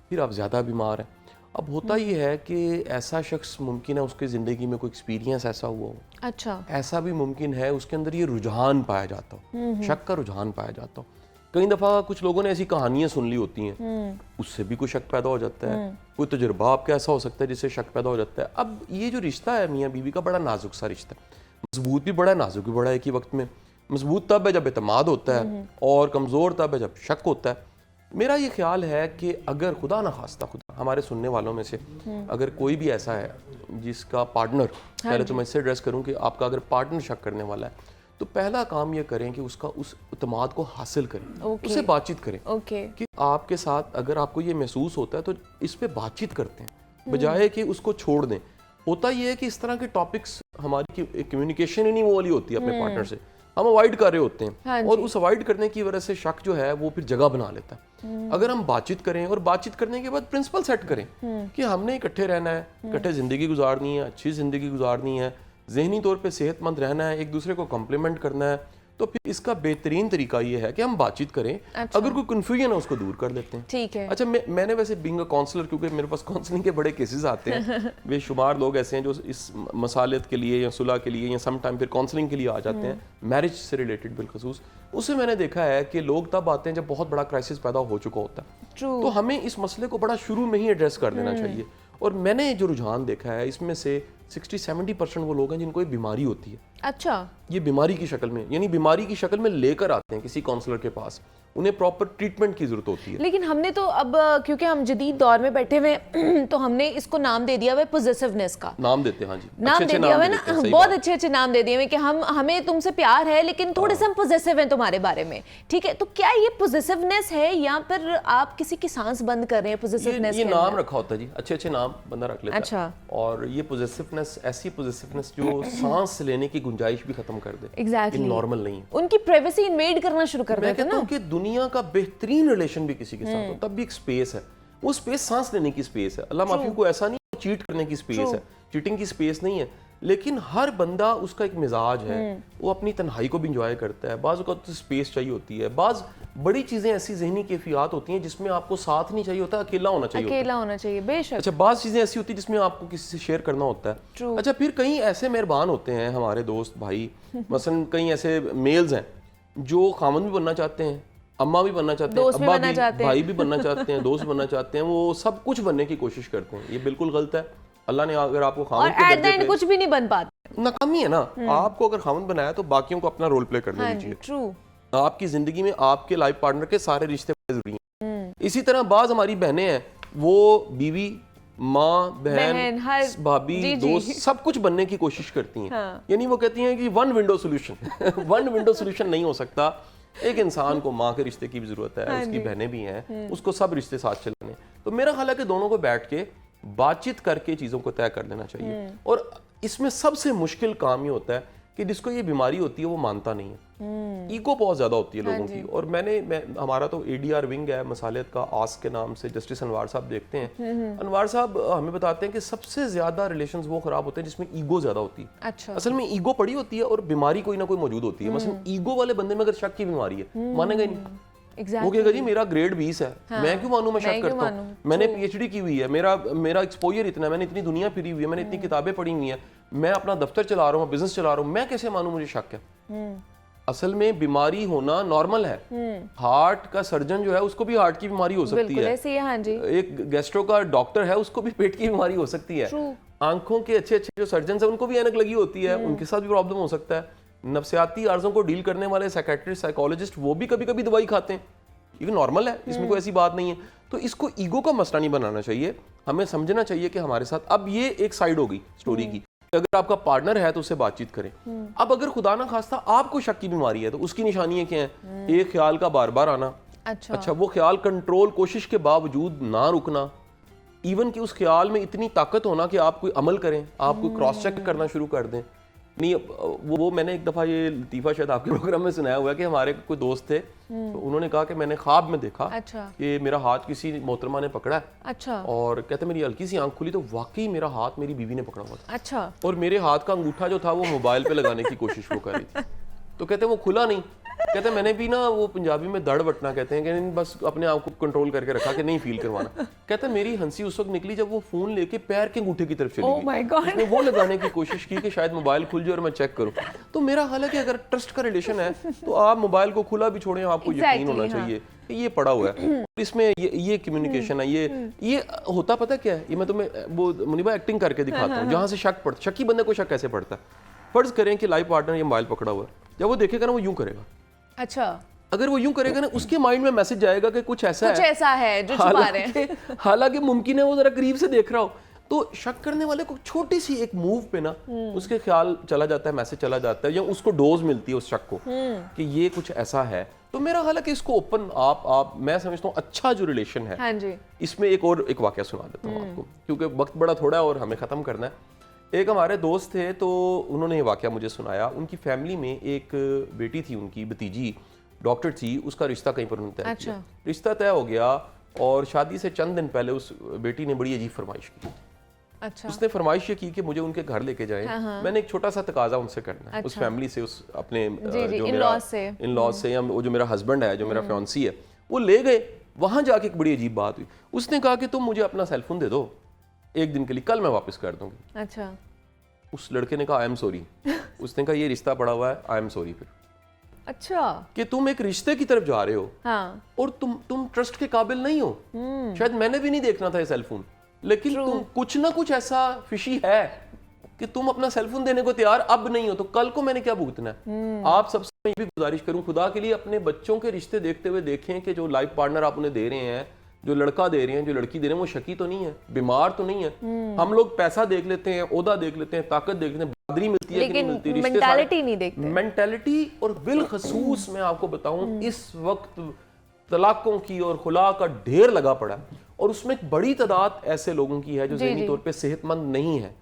फिर आप ज़्यादा बीमार हैं। अब होता ये है कि ऐसा शख्स मुमकिन है उसकी ज़िंदगी में कोई एक्सपीरियंस ऐसा हुआ हो। अच्छा। ऐसा भी मुमकिन है उसके अंदर ये रुझान पाया जाता हो, शक का रुझान पाया जाता हो। कई दफ़ा कुछ लोगों ने ऐसी कहानियां सुन ली होती हैं, उससे भी कोई शक पैदा हो जाता है। कोई तजुर्बा आपका ऐसा हो सकता है जिससे शक पैदा हो जाता है। अब ये जो रिश्ता है मियाँ बीवी का, बड़ा नाजुक सा रिश्ता है, मजबूत भी बड़ा है, नाजुक भी बड़ा है एक ही वक्त में। मजबूत तब है जब एतमाद होता है, और कमज़ोर तब है जब शक होता है। मेरा ये ख्याल है कि अगर खुदा ना खास्ता, खुदा हमारे सुनने वालों में से अगर कोई भी ऐसा है जिसका पार्टनर, पहले तो मैं इससे एड्रेस करूं कि आपका अगर पार्टनर शक करने वाला है, तो पहला काम ये करें कि उसका उस इत्मीनान को हासिल करें, उससे बातचीत करें। कि आपके साथ अगर आपको ये महसूस होता है तो इस पे बातचीत करते हैं, बजाय कि उसको छोड़ दें। होता ये है कि इस तरह के टॉपिक्स हमारी कम्युनिकेशन ही नहीं वो वाली होती है अपने पार्टनर से, हम अवॉइड कर रहे होते हैं। और उस अवॉइड करने की वजह से शक जो है वो फिर जगह बना लेता है। अगर हम बातचीत करें और बातचीत करने के बाद प्रिंसिपल सेट करें कि हमने इकट्ठे रहना है, इकट्ठे ज़िंदगी गुजारनी है, अच्छी ज़िंदगी गुजारनी है, ज़हनी तौर पे सेहतमंद रहना है, एक दूसरे को कॉम्प्लीमेंट करना है, तो फिर इसका बेहतरीन तरीका ये है कि हम बातचीत करें। अच्छा। अगर कोई कन्फ्यूजन है उसको दूर कर लेते हैं। ठीक है। अच्छा, मैंने वैसे बीइंग अ काउंसलर, क्योंकि मेरे पास काउंसलिंग के बड़े केसेस आते हैं, बेशुमार लोग ऐसे हैं जो इस मसालत के लिए या सुलह के लिए या सम टाइम फिर काउंसलिंग के लिए आ जाते हैं, मैरिज से रिलेटेड बिलखसूस। उससे मैंने देखा है कि लोग तब आते हैं जब बहुत बड़ा क्राइसिस पैदा हो चुका होता है। तो हमें इस मसले को बड़ा शुरू में ही एड्रेस कर देना चाहिए। और मैंने जो रुझान देखा है इसमें से 60-70% वो लोग हैं जिनको ये बीमारी होती है। अच्छा, ये बीमारी की शक्ल में, यानी बीमारी की शक्ल में लेकर आते हैं किसी काउंसलर के पास, उन्हें प्रॉपर ट्रीटमेंट की जरूरत होती है। लेकिन हमने तो अब क्योंकि हम जदीद दौर में बैठे हुए हैं, तो हमने इसको नाम दे दिया हुआ है पॉजिटिवनेस का। नाम देते हैं, हाँ जी, नाम दे दिया हुआ है ना, बहुत अच्छे अच्छे नाम दे दिए हुए कि हमें तुमसे प्यार है लेकिन थोड़े से हम पॉजिटिव हैं तुम्हारे बारे में, ठीक है। तो क्या ये पॉजिटिवनेस है या फिर आप किसी की सांस बंद कर रहे हैं पॉजिटिवनेस? ये नाम रखा होता है जी, अच्छे अच्छे नाम बंदा रख लेता है। अच्छा। और ये पॉजिटिवनेस ऐसी पॉजिटिवनेस जो सांस लेने की गुंजाइश भी खत्म कर दे। एग्जैक्टली, नॉर्मल नहीं है। उनकी प्राइवेसी इन्वेड करना शुरू कर देते हैं ना। कि दुनिया का बेहतरीन रिलेशन भी किसी के साथ हो, तब भी एक स्पेस है, वो स्पेस सांस लेने की स्पेस है। अल्लाह माफी, को ऐसा नहीं चीट करने की स्पेस है, चीटिंग की स्पेस नहीं है, लेकिन हर बंदा उसका एक मिजाज है, वो अपनी तन्हाई को भी इंजॉय करता है। बाज़ का तो स्पेस चाहिए होती है, बाज़ बड़ी चीजें ऐसी ज़हनी कैफियत होती हैं जिसमें आपको साथ नहीं चाहिए होता, अकेला होना चाहिए, अकेला होना चाहिए, बेशक। अच्छा, बाज़ चीजें ऐसी होती है जिसमें आपको किसी से शेयर करना होता है। अच्छा, फिर कई ऐसे मेहरबान होते हैं हमारे दोस्त भाई, मसलन कई ऐसे मेल्स हैं जो खामन भी बनना चाहते हैं, अम्मा भी बनना चाहते हैं, अब्बा भी, भाई भी बनना चाहते हैं, दोस्त बनना चाहते हैं, वो सब कुछ बनने की कोशिश करते हैं। ये बिल्कुल गलत है। अल्लाह ने अगर आपको खामन के एट द एंड कुछ भी नहीं बन पाता, नाकामी है ना। आपको अगर खामन बनाया तो बाकियों को अपना रोल प्ले करने दीजिए। ट्रू। आपकी जिंदगी में आपके लाइफ पार्टनर के सारे रिश्ते जरूरी हैं। इसी तरह बाज हमारी बहनें हैं, वो बीवी, माँ, बहन, भाभी, दोस्त, सब कुछ बनने की कोशिश करती हैं। यानी वो कहती हैं कि one window solution one window solution नहीं हो सकता। एक इंसान को माँ के रिश्ते की भी जरूरत है, उसकी बहनें भी हैं, उसको सब रिश्ते साथ चलाने। तो मेरा ख्याल है कि दोनों को बैठ के बातचीत करके चीज़ों को तय कर लेना चाहिए। और इसमें सबसे मुश्किल काम ये होता है कि जिसको ये बीमारी होती है वो मानता नहीं है। ईगो बहुत ज़्यादा होती है लोगों की। और हमारा तो ADR विंग है मसालियत का, आस्क के नाम से जस्टिस अनवार साहब देखते हैं। अनवार साहब हमें बताते हैं कि सबसे ज़्यादा रिलेशंस वो ख़राब होते हैं जिसमें ईगो ज़्यादा होती है। अच्छा। असल में ईगो पड़ी होती है और बीमारी कोई ना कोई मौजूद होती है। मसलन ईगो वाले बंदे में अगर शक की बीमारी है, मानेगा नहीं। वो कहेगा जी मेरा ग्रेड 20 है, मैं क्यों मानूं, मैं शक करता हूँ, मैंने PhD की हुई है, मेरा एक्सपोजर इतना है, मैंने इतनी दुनिया फिरी हुई है, मैंने इतनी किताबें पढ़ी हुई हैं, मैं अपना दफ्तर चला रहा हूँ, बिजनेस चला रहा हूँ, मैं कैसे मानूं मुझे शक है। असल में बीमारी होना नॉर्मल है। हार्ट का सर्जन जो है उसको भी हार्ट की बीमारी हो सकती है। हाँ जी। एक गैस्ट्रो का डॉक्टर है, उसको भी पेट की बीमारी हो सकती है। आंखों के अच्छे अच्छे जो सर्जन है उनको भी ऐनक लगी होती है, उनके साथ भी प्रॉब्लम हो सकता है। नफ्सियाती अर्जों को डील करने वाले साइकेट्रिस्ट, साइकोलॉजिस्ट, वो भी कभी कभी दवाई खाते हैं। ये नॉर्मल है, इसमें कोई ऐसी बात नहीं है। तो इसको ईगो का मसला नहीं बनाना चाहिए। हमें समझना चाहिए कि हमारे साथ, अब ये एक साइड होगी स्टोरी की, अगर आपका पार्टनर है तो उससे बातचीत करें। अब अगर खुदा ना खास्ता आपको शक की बीमारी है तो उसकी निशानियां क्या हैं? एक ख्याल का बार बार आना। अच्छा, वो ख्याल कंट्रोल कोशिश के बावजूद ना रुकना, इवन कि उस ख्याल में इतनी ताकत होना कि आप कोई अमल करें, आप कोई क्रॉस चेक करना शुरू कर दें। नहीं, वो मैंने एक दफ़ा ये लतीफ़ा शायद आपके प्रोग्राम में सुनाया हुआ है कि हमारे कोई दोस्त थे, तो उन्होंने कहा कि मैंने ख्वाब में देखा कि मेरा हाथ किसी मोहतरमा ने पकड़ा है। अच्छा। और कहते मेरी हल्की सी आंख खुली तो वाकई मेरा हाथ मेरी बीवी ने पकड़ा हुआ था। अच्छा। और मेरे हाथ का अंगूठा जो था वो मोबाइल पे लगाने की कोशिश वो कर रही थी, तो कहते वो खुला नहीं। कहते मैंने भी ना, वो पंजाबी में दड़ बटना कहते हैं, कि बस अपने आप को कंट्रोल करके रखा कि नहीं फील करवाना। कहते मेरी हंसी उस वक्त निकली जब वो फोन लेके पैर के अंगूठे की तरफ चली गई। My God. उसने वो लगाने की कोशिश की कि शायद मोबाइल खुल जाए और मैं चेक करूं। तो मेरा हाल है कि अगर ट्रस्ट का रिलेशन है तो आप मोबाइल को खुला भी छोड़ें, आपको यकीन होना चाहिए कि ये पड़ा हुआ है। इसमें ये कम्युनिकेशन है, ये होता पता क्या है, ये मैं तुम्हें वो मुनीबा एक्टिंग करके दिखाता हूँ। जहाँ से शक्की बंदे को शक कैसे पड़ता है। फर्ज करें कि लाइफ पार्टनर ये मोबाइल पकड़ा हुआ है, जब वो देखेगा ना वो यूं करेगा। अच्छा। अगर वो यूं करेगा ना, उसके माइंड में मैसेज जाएगा कि कुछ ऐसा है जो छुपा रहे हैं। हालांकि मुमकिन है वो जरा करीब से देख रहा हो, तो शक करने वाले को छोटी सी एक मूव पे ना उसके ख्याल चला जाता है, मैसेज चला जाता है, या उसको डोज मिलती है उस शक को कि ये कुछ ऐसा है। तो मेरा ख्याल है कि इसको ओपन आप मैं समझता हूँ अच्छा जो रिलेशन है। हाँ जी। इसमें एक वाकया सुना देता हूँ आपको, क्योंकि वक्त बड़ा थोड़ा है और हमें खत्म करना है। एक हमारे दोस्त थे, तो उन्होंने ये वाकया मुझे सुनाया। उनकी फैमिली में एक बेटी थी, उनकी भतीजी डॉक्टर थी, उसका रिश्ता कहीं पर उन्होंने तय किया। रिश्ता तय हो गया और शादी से चंद दिन पहले उस बेटी ने बड़ी अजीब फरमाइश की। अच्छा। उसने फरमाइश ये की कि मुझे उनके घर लेके जाएं। मैंने एक छोटा सा तकाजा उनसे करना है। उस फैमिली से, उस अपने जो मेरा इन-लॉज से, या वो जो मेरा हस्बैंड है, जो मेरा फियांसी है, वो ले गए। वहां जाके एक बड़ी अजीब बात हुई। उसने कहा कि तुम मुझे अपना सेलफोन दे दो एक दिन के लिए, कल मैं वापस कर दूंगी। अच्छा। उस लड़के ने कहा आई एम सॉरी। उसने कहा ये रिश्ता पड़ा हुआ है, आई एम सॉरी। फिर अच्छा, कि तुम एक रिश्ते की तरफ जा रहे हो। हाँ। और तुम ट्रस्ट के काबिल नहीं हो। शायद मैंने भी नहीं देखना था ये सेलफोन, लेकिन तुम कुछ ना कुछ ऐसा फिशी है कि तुम अपना सेलफोन देने को तैयार अब नहीं हो तो कल को मैंने क्या भुगतना है। आप सबसे मैं ये भी गुजारिश करूं, खुदा के लिए अपने बच्चों के रिश्ते देखते हुए देखें कि जो लाइफ पार्टनर आप उन्हें दे रहे हैं, जो लड़का दे रहे हैं, जो लड़की दे रहे हैं, वो शकी तो नहीं है, बीमार तो नहीं है। हम लोग पैसा देख लेते हैं, ओहदा देख लेते हैं, ताकत देख लेते हैं, बहादुरी मिलती है कि नहीं मिलती, रिश्ते मेंटालिटी नहीं देखते। मेंटालिटी और बिलखसूस मैं आपको बताऊं इस वक्त तलाकों की और खुला का ढेर लगा पड़ा है और उसमें एक बड़ी तादाद ऐसे लोगों की है जो ज़हनी तौर पे सेहतमंद नहीं है।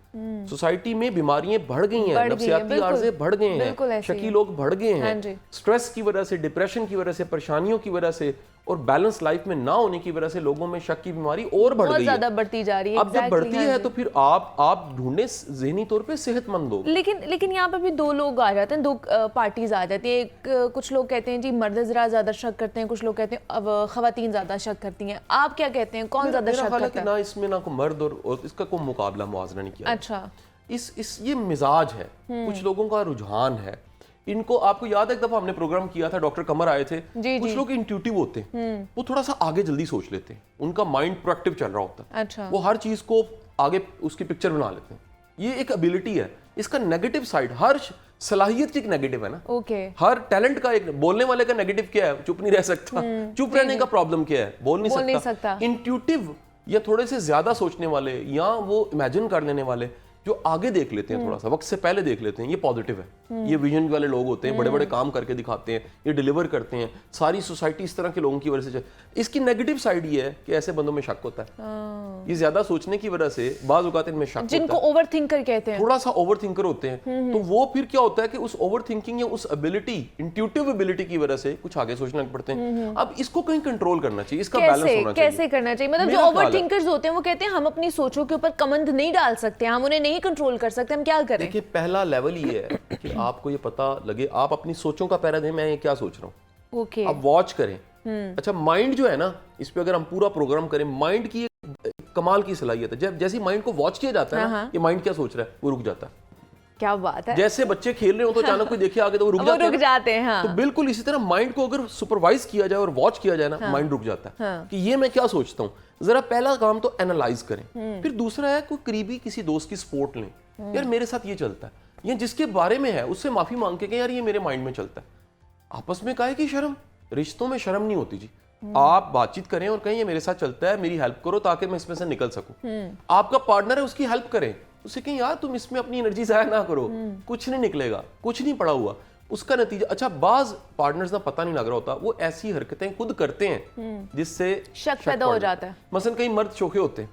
सोसाइटी में बीमारियां बढ़ गई हैं, नफ्सियाती आर्जे बढ़ गए हैं, शकी लोग बढ़ गए हैं, स्ट्रेस की वजह से, डिप्रेशन की वजह से, परेशानियों की वजह से और बैलेंस लाइफ में ना होने की वजह से लोगों में शक की बीमारी और बढ़ गई है, बढ़ती जा रही है। अब जब बढ़ती है तो फिर आप ढूंढे ज़हनी तौर पे सेहतमंद लोग। लेकिन यहाँ पे भी दो लोग आ जाते हैं, दो पार्टीज आ जाती है। कुछ लोग कहते हैं जी मर्द जरा ज्यादा शक करते हैं, कुछ लोग कहते हैं अब खवातीन ज्यादा शक करती हैं। आप क्या कहते हैं, कौन ज्यादा शक करता है? ना इसमें ना कोई मर्द और इसका कोई मुकाबला मुआवजा नहीं किया। अच्छा, ये मिजाज है, कुछ लोगों का रुझान है। इनको आपको याद है एक दफा हमने प्रोग्राम किया था, डॉक्टर कमर आए थे। कुछ लोग इंट्यूटिव होते हैं, वो थोड़ा सा आगे जल्दी सोच लेते हैं, उनका माइंड प्रोएक्टिव चल रहा होता है। अच्छा, वो हर चीज को आगे उसकी पिक्चर बना लेते हैं। ये एक एबिलिटी है। इसका नेगेटिव साइड, हर सलाहियत की एक नेगेटिव है ना। ओके, हर टैलेंट का एक, बोलने वाले का नेगेटिव क्या है? चुप नहीं रह सकता। चुप रहने का प्रॉब्लम क्या है? बोल नहीं सकता। इंट्यूटिव या थोड़े से ज्यादा सोचने वाले या वो इमेजिन कर लेने वाले जो आगे देख लेते हैं, थोड़ा सा वक्त से पहले देख लेते हैं, ये पॉजिटिव है। ये विजन वाले लोग होते हैं, बड़े बड़े काम करके दिखाते हैं, ये डिलीवर करते हैं। सारी सोसाइटी इस तरह के लोगों की वजह से। इसकी नेगेटिव साइड ये है कि ऐसे बंदों में शक होता है। ये ज्यादा सोचने की वजह से बाज़ औक़ात इनमें शक होता है, जिनको ओवर थिंकर कहते हैं, थोड़ा सा ओवर थिंकर होते हैं। तो वो फिर क्या होता है कि उस ओवर थिंकिंग या उस एबिलिटी, इंट्यूटिव एबिलिटी की वजह से कुछ आगे सोचना पड़ते हैं। अब इसको कहीं कंट्रोल करना चाहिए, इसका बैलेंस होना चाहिए। कैसे करना चाहिए? मतलब जो ओवर थिंकर्स होते हैं वो कहते हैं हम अपनी सोचों के ऊपर कमंद नहीं डाल सकते, हम उन्हें नहीं कंट्रोल कर सकते, हम क्या करें? देखिए, पहला लेवल ये है कि आपको ये पता लगे आप अपनी सोचों का पैरा दें, मैं ये क्या सोच रहा हूँ। ओके, आप वॉच करें। अच्छा, माइंड जो है ना, इस पे अगर हम पूरा प्रोग्राम करें, माइंड की एक कमाल की सलाहियत है। जब जैसे माइंड को वॉच किया जाता है ना, ये माइंड क्या सोच रहा है वो रुक जाता है। क्या बात है। जैसे बच्चे खेल रहे हो तो अचानक कोई देखे आगे तो वो रुक जाते हैं। हाँ। तो बिल्कुल इसी तरह माइंड को अगर सुपरवाइज किया जाए और वॉच किया जाए ना, माइंड रुक जाता है। कि ये मैं क्या सोचता हूँ। जरा पहला काम तो एनालाइज करें। फिर दूसरा है कोई करीबी किसी दोस्त की सपोर्ट लें। यार मेरे साथ ये चलता है, ये जिसके बारे में है उससे माफी मांग के यार ये मेरे माइंड में चलता है। आपस में काहे की शर्म, रिश्तों में शर्म नहीं होती जी। आप बातचीत करें और कहें ये मेरे साथ चलता है, मेरी हेल्प करो ताकि मैं इसमें से निकल सकूं। आपका पार्टनर है, उसकी हेल्प करें, उससे कहें यार तुम इसमें अपनी एनर्जी जाया ना करो, कुछ नहीं निकलेगा, कुछ नहीं पड़ा हुआ। उसका नतीजा, अच्छा बाज पार्टनर्स ना पता नहीं लग रहा होता, वो ऐसी हरकतें खुद करते हैं जिससे शक पैदा हो जाता है। मसलन कई मर्द शोखे होते हैं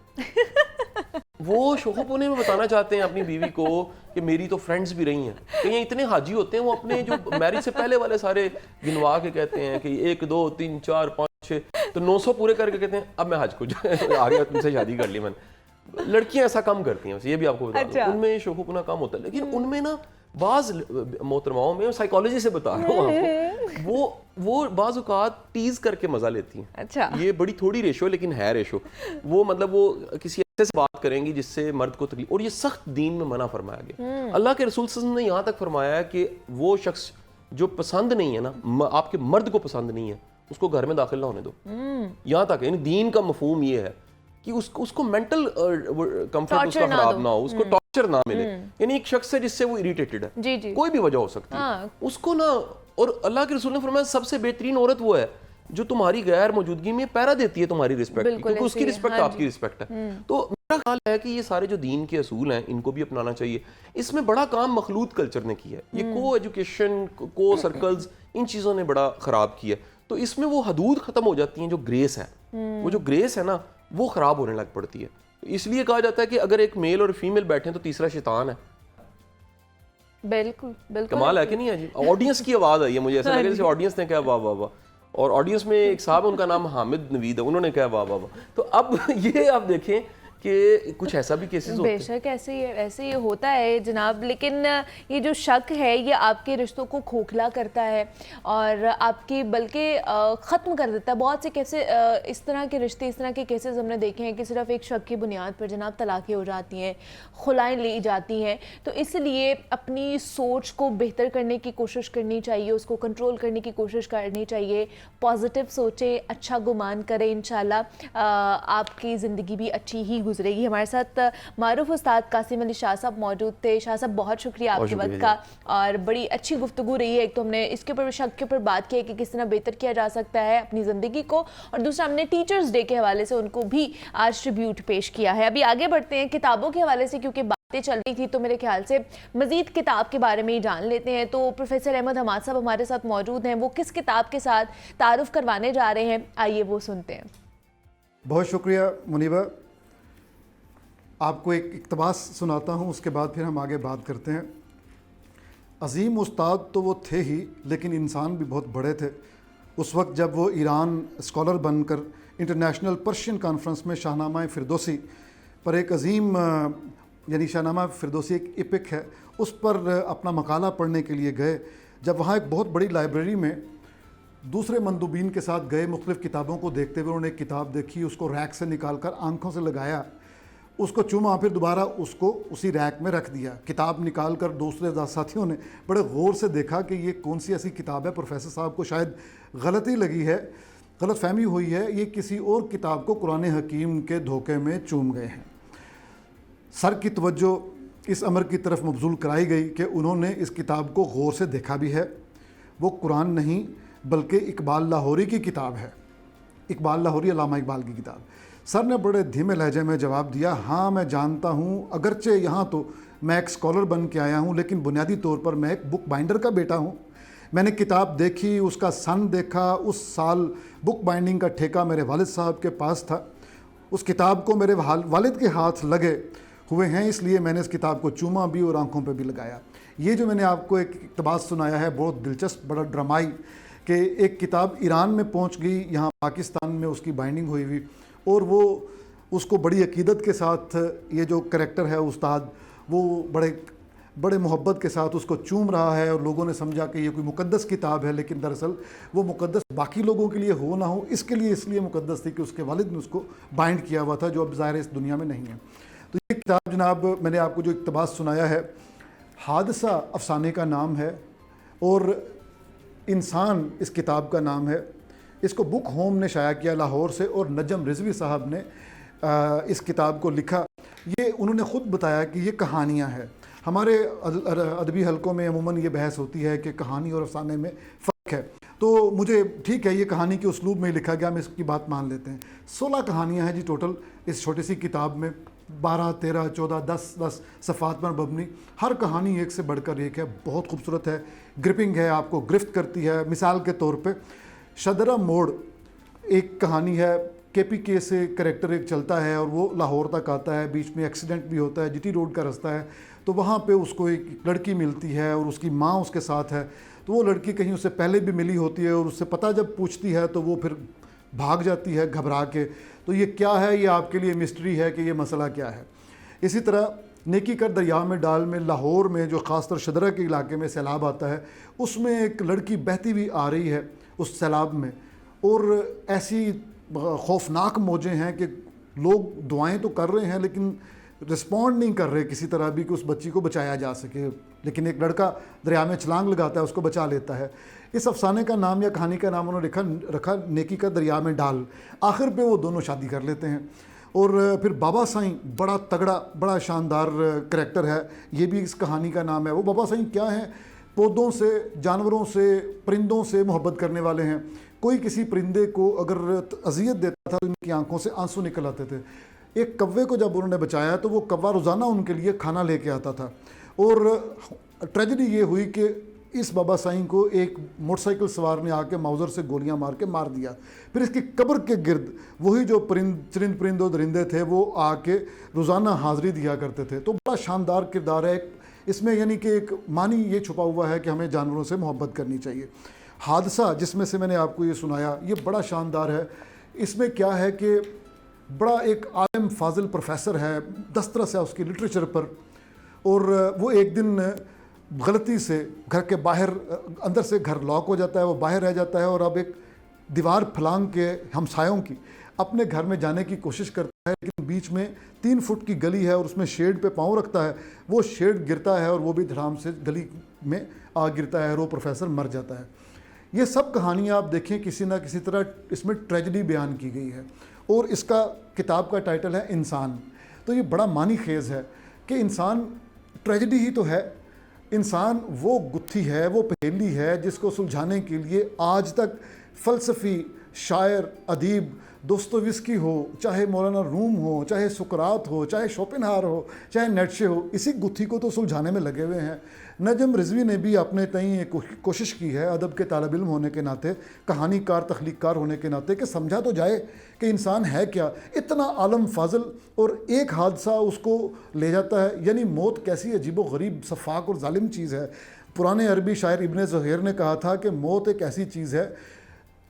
वो शोखोपुने में बताना चाहते हैं अपनी बीवी को कि मेरी तो फ्रेंड्स भी रही हैं। कहीं इतने हाजी होते हैं वो अपने जो मैरिज से पहले वाले सारे गिनवा के कहते हैं कि 1 2 3 4 5 6 तो 900 पूरे करके कहते हैं अब मैं हज को आ गया, तुमसे शादी कर ली मैंने। लड़कियां ऐसा कम करती हैं, ये भी आपको बता दूं। उनमें शोखोपुना कम होता है, लेकिन उनमें ना बाज मोहतरमाओं में, साइकोलॉजी से बता रहा हूँ आपको, वो बाज औकात टीज करके मजा लेती हैं। अच्छा, ये बड़ी थोड़ी रेशो लेकिन है रेशो। वो मतलब वो किसी ऐसे से बात करेंगी जिससे मर्द को तकलीफ, और ये सख्त दीन में मना फरमाया गया। अल्लाह के रसूल सल्लल्लाहु अलैहि वसल्लम ने यहाँ तक फरमाया है कि वो शख्स जो पसंद नहीं है ना, आपके मर्द को पसंद नहीं है, उसको घर में दाखिल ना होने दो। यहाँ तक यानी दीन का मफहूम ये है कि उसको मेंटल कंफर्ट उसका खराब ना हो, उसको टॉर्चर ना मिले। यानी एक शख्स है जिससे वो इरिटेटेड है, जी जी, कोई भी वजह हो सकती है उसको ना। और अल्लाह के रसूल ने फरमाया सबसे बेहतरीन औरत वो है जो तुम्हारी गैर मौजूदगी में पैरा देती है तुम्हारी रिस्पेक्ट की, क्योंकि उसकी रिस्पेक्ट आपकी रिस्पेक्ट है। तो मेरा ख्याल है कि ये सारे जो दीन के असूल हैं इनको भी अपनाना चाहिए। इसमें बड़ा काम मखलूत कल्चर ने किया है, ये को एजुकेशन, को सर्कल्स, इन चीज़ों ने बड़ा ख़राब किया है। तो इसमें वो हदूद ख़त्म हो जाती हैं, जो ग्रेस है, वो जो ग्रेस है ना वो ख़राब होने लग पड़ती है। इसलिए कहा जाता है कि अगर एक मेल और फीमेल बैठे तो तीसरा शैतान है। बिल्कुल बिल्कुल, कमाल है कि नहीं है जी। ऑडियंस की आवाज़ आई है, मुझे ऐसा लगा जैसे ऑडियंस ने कहा वाह वाह वाह, और ऑडियंस में एक साहब है, उनका नाम हामिद नवीद है, उन्होंने कहा वाह वाह वाह। तो अब ये आप देखें कि कुछ ऐसा भी केसेस होते हैं। बेशक ऐसे ही होता है जनाब, लेकिन ये जो शक है ये आपके रिश्तों को खोखला करता है और आपकी बल्कि ख़त्म कर देता है। बहुत से कैसे इस तरह के रिश्ते, इस तरह के केसेस हमने देखे हैं कि सिर्फ एक शक की बुनियाद पर जनाब तलाक़ें हो जाती हैं, खुलाएँ ली जाती हैं। तो इसलिए अपनी सोच को बेहतर करने की कोशिश करनी चाहिए, उसको कंट्रोल करने की कोशिश करनी चाहिए। पॉजिटिव सोचें, अच्छा गुमान करें, इंशाल्लाह आपकी ज़िंदगी भी अच्छी ही गुजरेगी। हमारे साथ मारूफ उस्ताद कासिम अली शाह साहब मौजूद थे। शाह साहब बहुत शुक्रिया आपके वक्त का, और बड़ी अच्छी गुफ्तगू रही है। एक तो हमने इसके ऊपर शक के ऊपर बात की है कि किस तरह बेहतर किया जा सकता है अपनी ज़िंदगी को, और दूसरा हमने टीचर्स डे के हवाले से उनको भी आज ट्रिब्यूट पेश किया है। अभी आगे बढ़ते हैं किताबों के हवाले से, क्योंकि बातें चल रही थी तो मेरे ख्याल से मजीद किताब के बारे में ही जान लेते हैं। तो प्रोफेसर अहमद हमाद साहब हमारे साथ मौजूद हैं, वो किस किताब के साथ तारुफ करवाने जा रहे हैं, आइए वो सुनते हैं। बहुत शुक्रिया मुनीबा। आपको एक इक़्तिबास सुनाता हूँ, उसके बाद फिर हम आगे बात करते हैं। अज़ीम उस्ताद तो वो थे ही, लेकिन इंसान भी बहुत बड़े थे। उस वक्त जब वो ईरान स्कॉलर बनकर इंटरनेशनल पर्शियन कॉन्फ्रेंस में शाहनामा फ़िरदौसी पर एक अज़ीम यानी शाहनामा फ़िरदौसी एक एपिक है, उस पर अपना मकाला पढ़ने के लिए गए। जब वहाँ एक बहुत बड़ी लाइब्रेरी में दूसरे मंदूबीन के साथ गए, मुख्तलिफ़ किताबों को देखते हुए उन्होंने एक किताब देखी, उसको रैक से निकाल कर आँखों से लगाया, उसको चूमा, फिर दोबारा उसको उसी रैक में रख दिया। किताब निकाल कर दूसरे साथियों ने बड़े गौर से देखा कि ये कौन सी ऐसी किताब है। प्रोफेसर साहब को शायद गलती लगी है, गलत फहमी हुई है, ये किसी और किताब को कुरान हकीम के धोखे में चूम गए हैं। सर की तवज्जो इस अमर की तरफ मबजूल कराई गई कि उन्होंने इस किताब को गौर से देखा भी है। वो कुरान नहीं बल्कि इकबाल लाहौरी की किताब है। इकबाल लाहौरी, अल्लामा इकबाल की किताब। सर ने बड़े धीमे लहजे में जवाब दिया, हाँ मैं जानता हूँ, अगरचे यहाँ तो मैं एक स्कॉलर बन के आया हूँ, लेकिन बुनियादी तौर पर मैं एक बुक बाइंडर का बेटा हूँ। मैंने किताब देखी, उसका सन देखा। उस साल बुक बाइंडिंग का ठेका मेरे वालिद साहब के पास था। उस किताब को मेरे वालिद के हाथ लगे हुए हैं, इसलिए मैंने इस किताब को चूमा भी और आंखों पे भी लगाया। ये जो मैंने आपको एक इक़्तिबास सुनाया है, बहुत दिलचस्प, बड़ा ड्रामाई, कि एक किताब ईरान में पहुंच गई, यहाँ पाकिस्तान में उसकी बाइंडिंग हुई हुई, और वो उसको बड़ी अकीदत के साथ, ये जो करैक्टर है उस्ताद, वो बड़े मोहब्बत के साथ उसको चूम रहा है, और लोगों ने समझा कि ये कोई मुक़द्दस किताब है, लेकिन दरअसल वो मुक़द्दस बाकी लोगों के लिए हो ना हो, इसके लिए इसलिए मुक़द्दस थी कि उसके वालिद ने उसको बाइंड किया हुआ था, जो अब ज़ाहिर इस दुनिया में नहीं है। तो ये किताब जनाब, मैंने आपको जो इक़्तिबास सुनाया है, हादसा अफसाने का नाम है और इंसान इस किताब का नाम है। इसको बुक होम ने शाया किया लाहौर से, और नजम रिजवी साहब ने इस किताब को लिखा। ये उन्होंने ख़ुद बताया कि ये कहानियाँ हैं। हमारे अदबी हलकों में अमूमन ये बहस होती है कि कहानी और अफसाने में फ़र्क है, तो मुझे ठीक है, ये कहानी के उसलूब में लिखा गया, हम इसकी बात मान लेते हैं। 16 कहानियाँ हैं जी टोटल इस छोटी सी किताब में, 12, 13, 14, 10 सफ़ात पर मबनी। हर कहानी एक से बढ़कर एक है, बहुत खूबसूरत है, ग्रिपिंग है, आपको गिरफ्त करती है। मिसाल के तौर पे शदरा मोड़ एक कहानी है, KPK से करैक्टर एक चलता है और वो लाहौर तक आता है, बीच में एक्सीडेंट भी होता है, GT रोड का रास्ता है, तो वहाँ पे उसको एक लड़की मिलती है और उसकी माँ उसके साथ है। तो वो लड़की कहीं उससे पहले भी मिली होती है, और उससे पता जब पूछती है तो वो फिर भाग जाती है घबरा के। तो ये क्या है, ये आपके लिए मिस्ट्री है कि ये मसला क्या है। इसी तरह नेकी कर दरिया में डाल में, लाहौर में जो ख़ासतर शदरा के इलाके में सैलाब आता है, उसमें एक लड़की बहती हुई आ रही है उस सैलाब में, और ऐसी खौफनाक मौजें हैं कि लोग दुआएं तो कर रहे हैं लेकिन रिस्पॉन्ड नहीं कर रहे किसी तरह भी कि उस बच्ची को बचाया जा सके। लेकिन एक लड़का दरिया में छलांग लगाता है, उसको बचा लेता है। इस अफसाने का नाम या कहानी का नाम उन्होंने रखा नेकी का दरिया में डाल। आखिर पे वो दोनों शादी कर लेते हैं। और फिर बाबा साईं, बड़ा तगड़ा, बड़ा शानदार करैक्टर है, ये भी इस कहानी का नाम है। वो बाबा साईं क्या हैं? पौधों से, जानवरों से, परिंदों से मोहब्बत करने वाले हैं। कोई किसी परिंदे को अगर अजियत देता था तो उनकी आंखों से आंसू निकल आते थे। एक कव्वे को जब उन्होंने बचाया तो वो कव्वा रोज़ाना उनके लिए खाना लेके आता था। और ट्रेजेडी ये हुई कि इस बाबा साईं को एक मोटरसाइकिल सवार ने आके माउज़र से गोलियां मार के मार दिया। फिर इसकी कब्र के गिर्द वही जो चरिंद परिंद और दरिंदे थे वो आके रोज़ाना हाज़िरी दिया करते थे। तो बड़ा शानदार किरदार है इसमें, यानी कि एक मानी ये छुपा हुआ है कि हमें जानवरों से मोहब्बत करनी चाहिए। हादसा जिसमें से मैंने आपको ये सुनाया, ये बड़ा शानदार है। इसमें क्या है कि बड़ा एक आलिम फाजिल प्रोफेसर है, दस्तरस है उसकी लिटरेचर पर, और वो एक दिन गलती से घर के बाहर, अंदर से घर लॉक हो जाता है, वो बाहर रह जाता है, और अब एक दीवार फलांग के हमसायों की अपने घर में जाने की कोशिश करता है, लेकिन बीच में 3 फुट की गली है और उसमें शेड पे पाँव रखता है, वो शेड गिरता है और वो भी धड़ाम से गली में आ गिरता है और वो प्रोफेसर मर जाता है। ये सब कहानियाँ आप देखें, किसी ना किसी तरह इसमें ट्रेजेडी बयान की गई है। और इसका किताब का टाइटल है इंसान। तो ये बड़ा मानी खेज़ है कि इंसान ट्रेजेडी ही तो है, इंसान वो गुत्थी है, वो पहेली है जिसको सुलझाने के लिए आज तक फ़लसफ़ी, शायर, अदीब, दोस्तोयेव्स्की हो, चाहे मौलाना रूम हो, चाहे सुकरात हो, चाहे शोपेनहावर हो, चाहे नीत्शे हो, इसी गुत्थी को तो सुलझाने में लगे हुए हैं। नजम रिजवी ने भी अपने तई एक कोशिश की है अदब के तालिब इल्म होने के नाते, कहानीकार, तख्लीक़कार होने के नाते, कि समझा तो जाए कि इंसान है क्या। इतना आलम फाजल और एक हादसा उसको ले जाता है, यानी मौत कैसी अजीब व गरीब, सफ़ाक और जालिम चीज़ है। पुराने अरबी शायर इब्न ज़ुहैर ने कहा था कि मौत एक ऐसी चीज़ है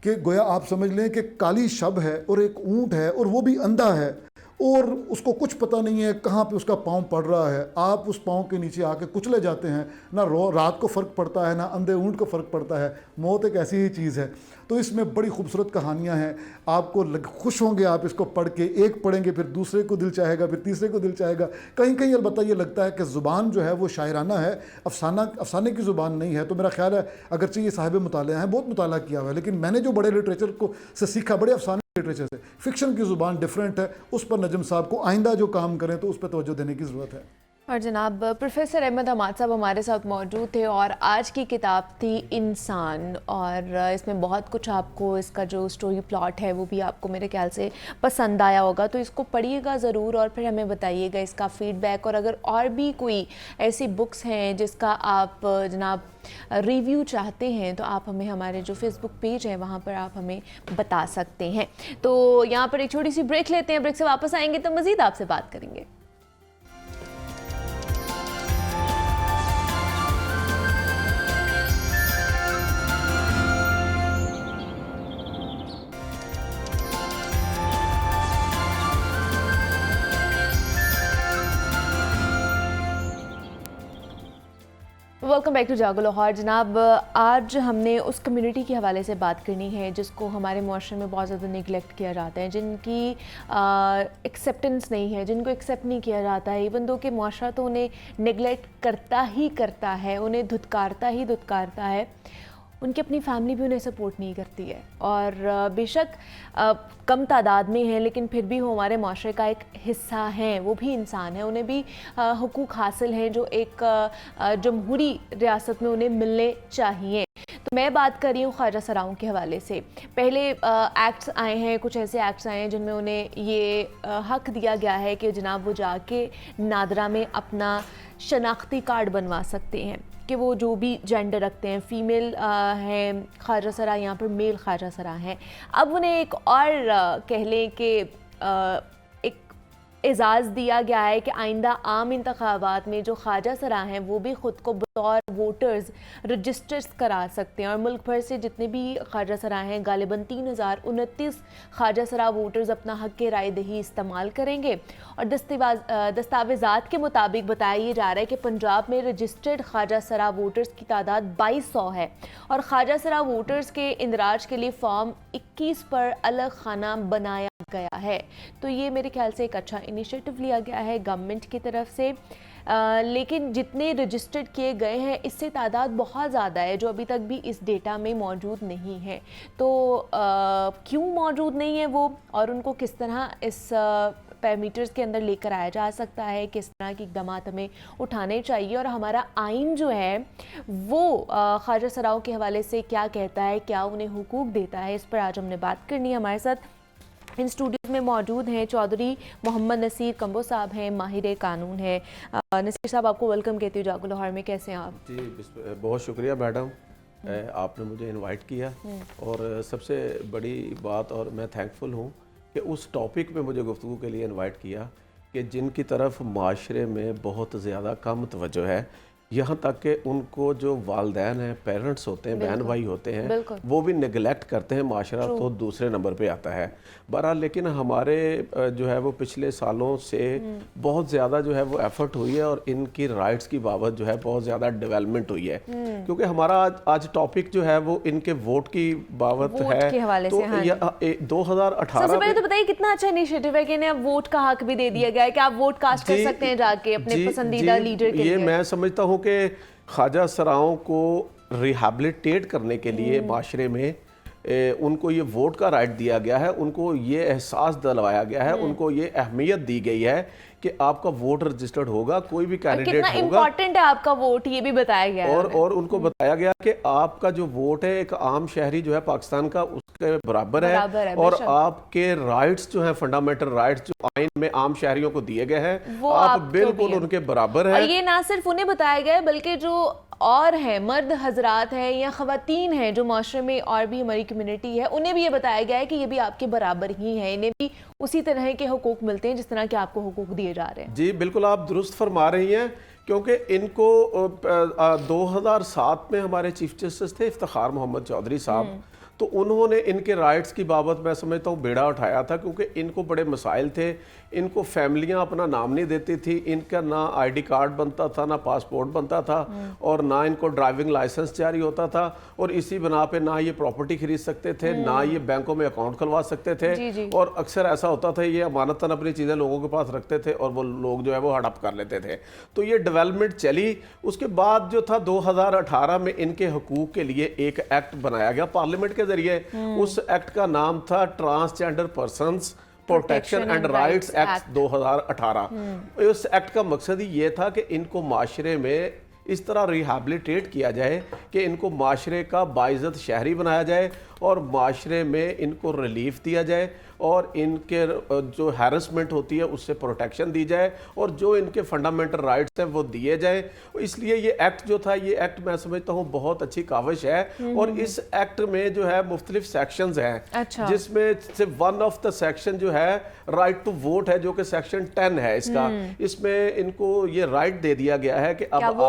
कि गोया आप समझ लें कि काली शब है और एक ऊँट है और वो भी अंधा है और उसको कुछ पता नहीं है कहाँ पे उसका पाँव पड़ रहा है। आप उस पाँव के नीचे आके कुचले जाते हैं, ना रात को फ़र्क पड़ता है ना अंधे ऊँट को फ़र्क पड़ता है। मौत एक ऐसी ही चीज़ है। तो इसमें बड़ी खूबसूरत कहानियाँ हैं, आपको खुश होंगे आप इसको पढ़ के। एक पढ़ेंगे फिर दूसरे को दिल चाहेगा, फिर तीसरे को दिल चाहेगा। कहीं कहीं अलबत्ता ये लगता है कि ज़ुबान जो है वो शायराना है, अफसाने की ज़ुबान नहीं है। तो मेरा ख्याल है अगरचे ये साहिब मुताला हैं, बहुत मुताला किया हुआ है, लेकिन मैंने जो बड़े लिटरेचर को से सीखा, बड़े अफसाने लिटरेचर से, फिक्शन की ज़ुबान डिफरेंट है। उस पर नजम साहब को आइंदा जो काम करें तो उस पर तवज्जो देने की ज़रूरत है। और जनाब प्रोफेसर अहमद हमाद साहब हमारे साथ मौजूद थे और आज की किताब थी इंसान, और इसमें बहुत कुछ आपको, इसका जो स्टोरी प्लॉट है वो भी आपको मेरे ख्याल से पसंद आया होगा। तो इसको पढ़िएगा ज़रूर और फिर हमें बताइएगा इसका फ़ीडबैक। और अगर और भी कोई ऐसी बुक्स हैं जिसका आप जनाब रिव्यू चाहते हैं तो आप हमें, हमारे जो फेसबुक पेज है वहाँ पर आप हमें बता सकते हैं। तो यहाँ पर एक छोटी सी ब्रेक लेते हैं, ब्रेक से वापस आएंगे तो मज़ीद आपसे बात करेंगे। वेलकम बैक टू जागो लाहौर। जनाब आज हमने उस कम्युनिटी के हवाले से बात करनी है जिसको हमारे मुआशरे में बहुत ज़्यादा निगलेक्ट किया जाता है, जिनकी एक्सेप्टेंस नहीं है, जिनको एक्सेप्ट नहीं किया जाता है। इवन दो कि मुआशरा तो उन्हें निगलेक्ट करता ही करता है, उन्हें धुतकारता ही धुतकारता है, उनकी अपनी फैमिली भी उन्हें सपोर्ट नहीं करती है। और बेशक कम तादाद में हैं लेकिन फिर भी वो हमारे माशरे का एक हिस्सा हैं, वो भी इंसान है, उन्हें भी हुकूक हासिल हैं जो एक जमहूरी रियासत में उन्हें मिलने चाहिए। तो मैं बात कर रही हूँ ख्वाजा सराओं के हवाले से। पहले एक्ट्स आए हैं, कुछ ऐसे एक्ट्स आए हैं जिनमें उन्हें ये हक दिया गया है कि जनाब वो जाके नादरा में अपना शनाख्ती कार्ड बनवा सकते हैं कि वो जो भी जेंडर रखते हैं, फ़ीमेल हैं ख्वाजा सरा, यहाँ पर मेल ख्वाजा सरा हैं। अब उन्हें एक और कह लें कि एक एजाज़ दिया गया है कि आइंदा आम इंतखाबात में जो ख्वाजा सरा हैं वो भी ख़ुद को बतौर वोटर्स रजिस्टर्स करा सकते हैं। और मुल्क भर से जितने भी ख्वाजा सरा हैं, गालिबन 3029 ख्वाजा सरा वोटर्स अपना हक़ के राय दही इस्तेमाल करेंगे। और दस्तावेज़ात के मुताबिक बताया ये जा रहा है कि पंजाब में रजिस्टर्ड ख्वाजा सरा वोटर्स की तादाद 2200 है और ख्वाजा सरा वोटर्स के इंदराज के लिए फॉर्म 21 पर अलग खाना बनाया गया है। तो ये मेरे ख्याल से एक अच्छा इनिशिएटिव लिया गया है गवर्नमेंट की तरफ से। लेकिन जितने रजिस्टर्ड किए गए हैं इससे तादाद बहुत ज़्यादा है जो अभी तक भी इस डेटा में मौजूद नहीं है। तो क्यों मौजूद नहीं है वो, और उनको किस तरह इस पैरामीटर्स के अंदर लेकर आया जा सकता है, किस तरह की इक़दाम हमें उठाने चाहिए, और हमारा आइन जो है वो ख्वाजा सराओं के हवाले से क्या कहता है, क्या उन्हें हुकूक देता है, इस पर आज हमने बात करनी है। हमारे साथ इन स्टूडियो में मौजूद हैं चौधरी मोहम्मद नसीर कंबो साहब हैं, माहिर कानून है। नसीर साहब आपको वेलकम कहती हूँ जागो लाहौर में, कैसे हैं आप? जी बहुत शुक्रिया मैडम, आपने मुझे इनवाइट किया। और सबसे बड़ी बात, और मैं थैंकफुल हूँ कि उस टॉपिक पे मुझे गुफ्तगू के लिए इनवाइट किया कि जिनकी तरफ माशरे में बहुत ज़्यादा कम तवज्जो है, यहाँ तक कि उनको जो वालदैन हैं, पेरेंट्स होते हैं, बहन भाई होते हैं, वो भी निगलेक्ट करते हैं, माशरा तो दूसरे नंबर पे आता है। बहरहाल लेकिन हमारे जो है वो पिछले सालों से बहुत ज़्यादा जो है वो एफर्ट हुई है और इनकी राइट्स की बाबत जो है बहुत ज़्यादा डेवलपमेंट हुई है। क्योंकि हमारा आज टॉपिक जो है वो इनके वोट की बाबत है। तो 2018 सबसे पहले तो बताइए कितना अच्छा इनिशिएटिव है कि इन्हें अब वोट का हक भी दे दिया गया है कि आप वोट कास्ट कर सकते हैं जाके अपने पसंदीदा लीडर के लिए। मैं समझता हूँ कि ख्वाजा सराओं को रिहैबिलिटेट करने के लिए माशरे में उनको ये वोट का राइट दिया गया है, उनको ये एहसास दिलवाया गया है, उनको ये अहमियत दी गई है कि आपका वोट रजिस्टर्ड होगा, कोई भी कैंडिडेट कितना होगा। इम्पोर्टेंट है आपका वोट, ये भी बताया गया है और उनको बताया गया कि आपका जो वोट है एक आम शहरी जो है पाकिस्तान का उसके बराबर है और बेशक। आपके राइट्स जो हैं, फंडामेंटल राइट्स जो आइन में आम शहरियों को दिए गए हैं, वो आप आपको भी बिल्कुल है। उनके बराबर और है। ये ना सिर्फ उन्हें बताया गया है बल्कि जो और हैं, मर्द हजरात हैं या ख़वातीन हैं जो माशरे में और भी हमारी कम्युनिटी है, उन्हें भी ये बताया गया है कि ये भी आपके बराबर ही हैं, इन्हें भी उसी तरह के हुकूक मिलते हैं जिस तरह के आपको हुकूक दिए जा रहे हैं। जी बिल्कुल, आप दुरुस्त फरमा रही हैं, क्योंकि इनको 2007 में हमारे चीफ जस्टिस थे इफ्तिखार मोहम्मद चौधरी साहब, तो उन्होंने इनके राइट्स की बाबत मैं समझता हूँ बेड़ा उठाया था, क्योंकि इनको बड़े मसाइल थे। इनको फैमिलियां अपना नाम नहीं देती थी, इनका ना आईडी कार्ड बनता था, ना पासपोर्ट बनता था और ना इनको ड्राइविंग लाइसेंस जारी होता था, और इसी बना पे ना ये प्रॉपर्टी खरीद सकते थे, ना ये बैंकों में अकाउंट खुलवा सकते थे। जी। और अक्सर ऐसा होता था ये अमानतन अपनी चीज़ें लोगों के पास रखते थे और वो लोग जो है वो हड़प कर लेते थे। तो ये डेवलपमेंट चली। उसके बाद जो था 2018 में इनके हकूक के लिए एक एक्ट बनाया गया पार्लियामेंट के जरिए। उस एक्ट का नाम था transgender persons protection and rights act 2018। उस एक्ट का मकसद ही ये था कि इनको माशरे में इस तरह रिहैबिलिटेट किया जाए कि इनको माशरे का बाइज़्ज़त शहरी बनाया जाए और माशरे में इनको रिलीफ दिया जाए और इनके जो हैरेसमेंट होती है उससे प्रोटेक्शन दी जाए और जो इनके फंडामेंटल राइट्स हैं वो दिए जाए। इसलिए ये एक्ट जो था, ये एक्ट मैं समझता हूँ बहुत अच्छी काविश है। और इस एक्ट में जो है मुख्तलिफ सेक्शंस हैं, अच्छा। जिसमें से वन ऑफ द सेक्शन जो है राइट टू वोट है, जो कि सेक्शन 10 है इसका। इसमें इनको ये राइट दे दिया गया है कि अब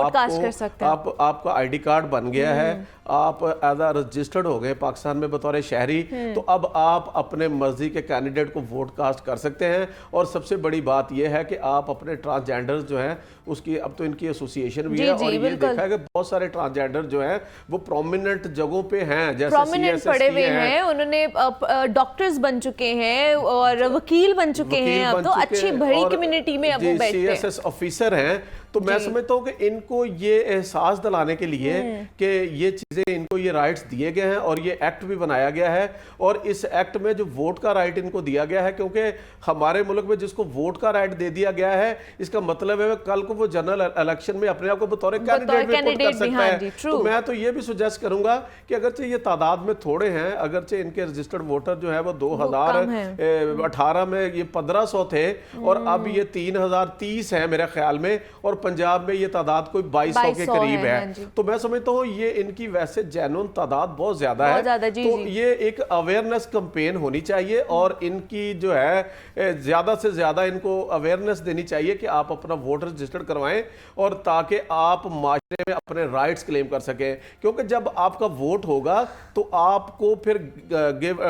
आपका आईडी कार्ड बन गया है, आप एज अ रजिस्टर्ड हो गए पाकिस्तान में बतौर शहरी, तो अब आप अपने मर्जी के कैंडिडेट को वोट कास्ट कर सकते हैं। और सबसे बड़ी बात यह है कि आप अपने ट्रांसजेंडर्स जो हैं उसकी अब तो इनकी एसोसिएशन भी है, और ये देखा है कि बहुत सारे ट्रांसजेंडर जो हैं वो प्रोमिनेंट जगहों पे हैं, जैसे प्रोमिनेंट पड़े हुए हैं, उन्होंने डॉक्टर्स बन चुके हैं और वकील बन चुके हैं, अब तो अच्छी बड़ी कम्युनिटी में अब वो बैठते हैं, CSS ऑफिसर हैं। तो मैं समझता हूँ कि इनको ये एहसास दिलाने के लिए कि ये चीज़ें, इनको ये राइट्स दिए गए हैं और ये एक्ट भी बनाया गया है। और इस एक्ट में जो वोट का राइट इनको दिया गया है, क्योंकि हमारे मुल्क में जिसको वोट का राइट दे दिया गया है, इसका मतलब है कल को वो जनरल इलेक्शन में अपने आप को बतौर कैंडिडेट भी पुट कर सकता है। तो मैं तो ये भी सुजेस्ट करूंगा कि अगरचे ये तादाद में थोड़े हैं, अगरचे इनके रजिस्टर्ड वोटर जो है वो 2018 में ये 1500 थे और अब ये 3030 है मेरे ख्याल में, और पंजाब में ये तादाद कोई 2200 के करीब है। तो मैं समझता हूँ ये इनकी वैसे जेन्युइन तादाद बहुत ज्यादा है। तो ये एक अवेयरनेस कैंपेन होनी चाहिए और इनकी जो है ज्यादा से ज्यादा इनको अवेयरनेस देनी चाहिए कि आप अपना वोट रजिस्टर्ड करवाएं, और ताकि आप माशरे में अपने राइट्स क्लेम कर सकें। क्योंकि जब आपका वोट होगा तो आपको फिर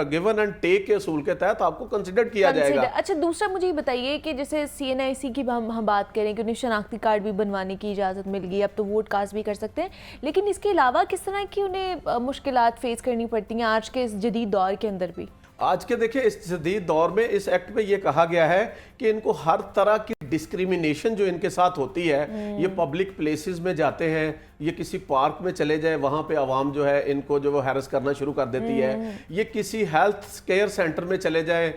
गिवन एंड टेक के असूल के तहत आपको कंसिडर किया जाएगा। अच्छा, दूसरा मुझे ये बताइए कि जैसे CNIC की हम बात करें कि उन्हें शनाख्ती कार्ड भी बनवाने की इजाज़त मिल गई, अब तो वोट कास्ट भी कर सकते हैं, लेकिन इसके अलावा किस तरह की उन्हें मुश्किलात फेस करनी पड़ती हैं आज के इस जदीद दौर के अंदर भी? आज के देखिए इस जदीद दौर में इस एक्ट में ये कहा गया है कि इनको हर तरह की डिस्क्रिमिनेशन जो इनके साथ होती है, ये पब्लिक प्लेसेस में जाते हैं, ये किसी पार्क में चले जाए, वहाँ पे आवाम जो है इनको जो वो हैरेस करना शुरू कर देती है, ये किसी हेल्थ केयर सेंटर में चले जाए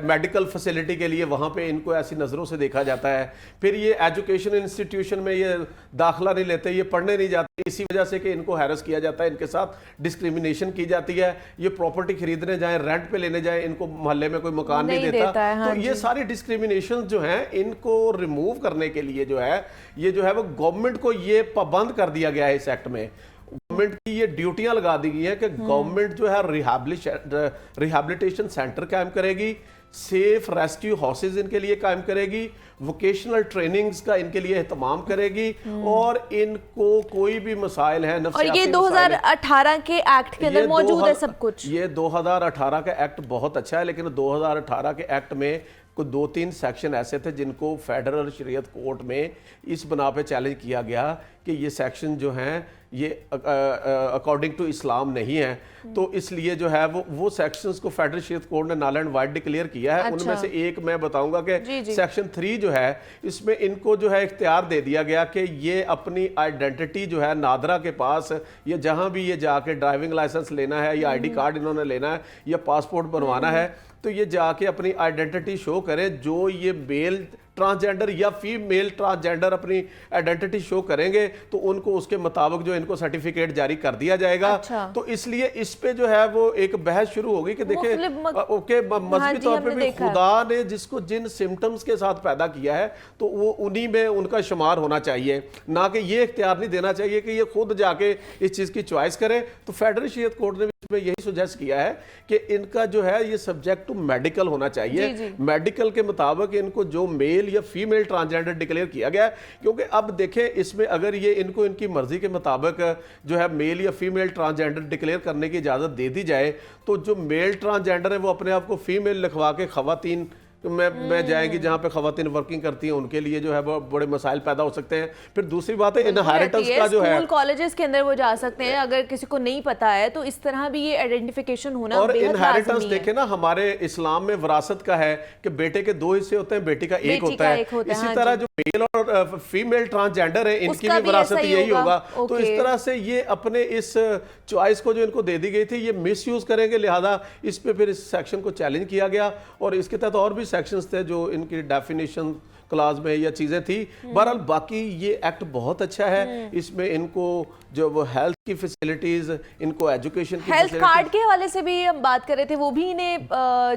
मेडिकल फैसिलिटी के लिए, वहाँ पे इनको ऐसी नज़रों से देखा जाता है। फिर ये एजुकेशन इंस्टीट्यूशन में ये दाखिला नहीं लेते, ये पढ़ने नहीं जाते, इसी वजह से कि इनको हैरेस किया जाता है, इनके साथ डिस्क्रिमिनेशन की जाती है। ये प्रॉपर्टी खरीदने जाए, रेंट पे लेने जाए, इनको मोहल्ले में कोई मकान नहीं देता। तो ये सारी डिस्क्रिमिनेशन जो है इनको रिमूव करने के लिए जो है ये जो है वो गवर्नमेंट को ये पाबंद कर दिया गया है। इस एक्ट में गवर्नमेंट की ये ड्यूटियां लगा दी गई हैं कि गवर्नमेंट जो है रिहैबिलिटेशन सेंटर कायम करेगी, सेफ रेस्क्यू हाउसेज इनके लिए कायम करेगी, वोकेशनल ट्रेनिंग्स का इनके लिए एहतमाम करेगी, और इनको कोई भी मसाइल है और ये 2018 के एक्ट के अंदर मौजूद है सब कुछ। ये 2018 का एक्ट बहुत अच्छा है, लेकिन 2018 के एक्ट में कोई 2-3 सेक्शन ऐसे थे जिनको फेडरल शरीयत कोर्ट में इस बना पे चैलेंज किया गया कि ये सेक्शन जो हैं ये अकॉर्डिंग टू इस्लाम नहीं है, तो इसलिए जो है वो सेक्शंस को फेडरल शरीयत कोर्ट ने नल एंड वाइड डिक्लेयर किया है। अच्छा। उनमें से एक मैं बताऊंगा कि सेक्शन 3 जो है इसमें इनको जो है इख्तियार दे दिया गया कि ये अपनी आइडेंटिटी जो है नादरा के पास या जहां भी ये जाके ड्राइविंग लाइसेंस लेना है या आईडी कार्ड इन्होंने लेना है या पासपोर्ट बनवाना है, तो ये जाके अपनी आइडेंटिटी शो करें। जो ये मेल ट्रांसजेंडर या फीमेल ट्रांसजेंडर अपनी आइडेंटिटी शो करेंगे तो उनको उसके मुताबिक जो इनको सर्टिफिकेट जारी कर दिया जाएगा। अच्छा। तो इसलिए इस पे जो है वो एक बहस शुरू होगी कि देखिए ओके मजहबी तौर पे भी खुदा ने जिसको जिन सिम्टम्स के साथ पैदा किया है तो वो उन्हीं में उनका शुमार होना चाहिए, ना कि ये इख्तियार नहीं देना चाहिए कि ये खुद जाके इस चीज़ की चॉइस करें। तो फेडरल शरीयत कोर्ट ने में यही सुजेस्ट किया है कि इनका जो है ये सब्जेक्ट टू मेडिकल होना चाहिए। मेडिकल के मुताबिक इनको जो मेल या फीमेल ट्रांसजेंडर डिक्लेयर किया गया, क्योंकि अब देखें इसमें अगर ये इनको इनकी मर्जी के मुताबिक जो है मेल या फीमेल ट्रांसजेंडर डिक्लेयर करने की इजाजत दे दी जाए तो जो मेल ट्रांसजेंडर है वो अपने आप को फीमेल लिखवा के खवातीन में जाएंगी जहां पे खवातीन वर्किंग करती हैं, उनके लिए जो है वो बड़े मसाइल पैदा हो सकते हैं। फिर दूसरी बात है इनहेरिटेंस का जो है स्कूल कॉलेजेस के अंदर वो जा सकते हैं, अगर किसी को नहीं पता है तो इस तरह भी ये आइडेंटिफिकेशन होना और बेहद इनहेरिटेंस लाजमी है। देखे ना हमारे इस्लाम में विरासत का है कि बेटे के 2 हिस्से होते हैं, बेटी का एक होता है। इसी तरह जो मेल और फीमेल ट्रांसजेंडर है इनकी भी विरासत यही होगा। तो इस तरह से ये अपने इस चॉइस को जो इनको दे दी गई थी ये मिस यूज करेंगे, लिहाजा इस पे फिर इस सेक्शन को चैलेंज किया गया। और इसके तहत और भी सेक्शंस थे जो इनकी डेफिनेशन क्लास में या चीजें थी। बहरहाल बाकी ये एक्ट बहुत अच्छा है, इसमें इनको जो वो हेल्थ की फैसिलिटीज, इनको एजुकेशन की हेल्थ कार्ड के हवाले से भी हम बात कर रहे थे, वो भी इन्हें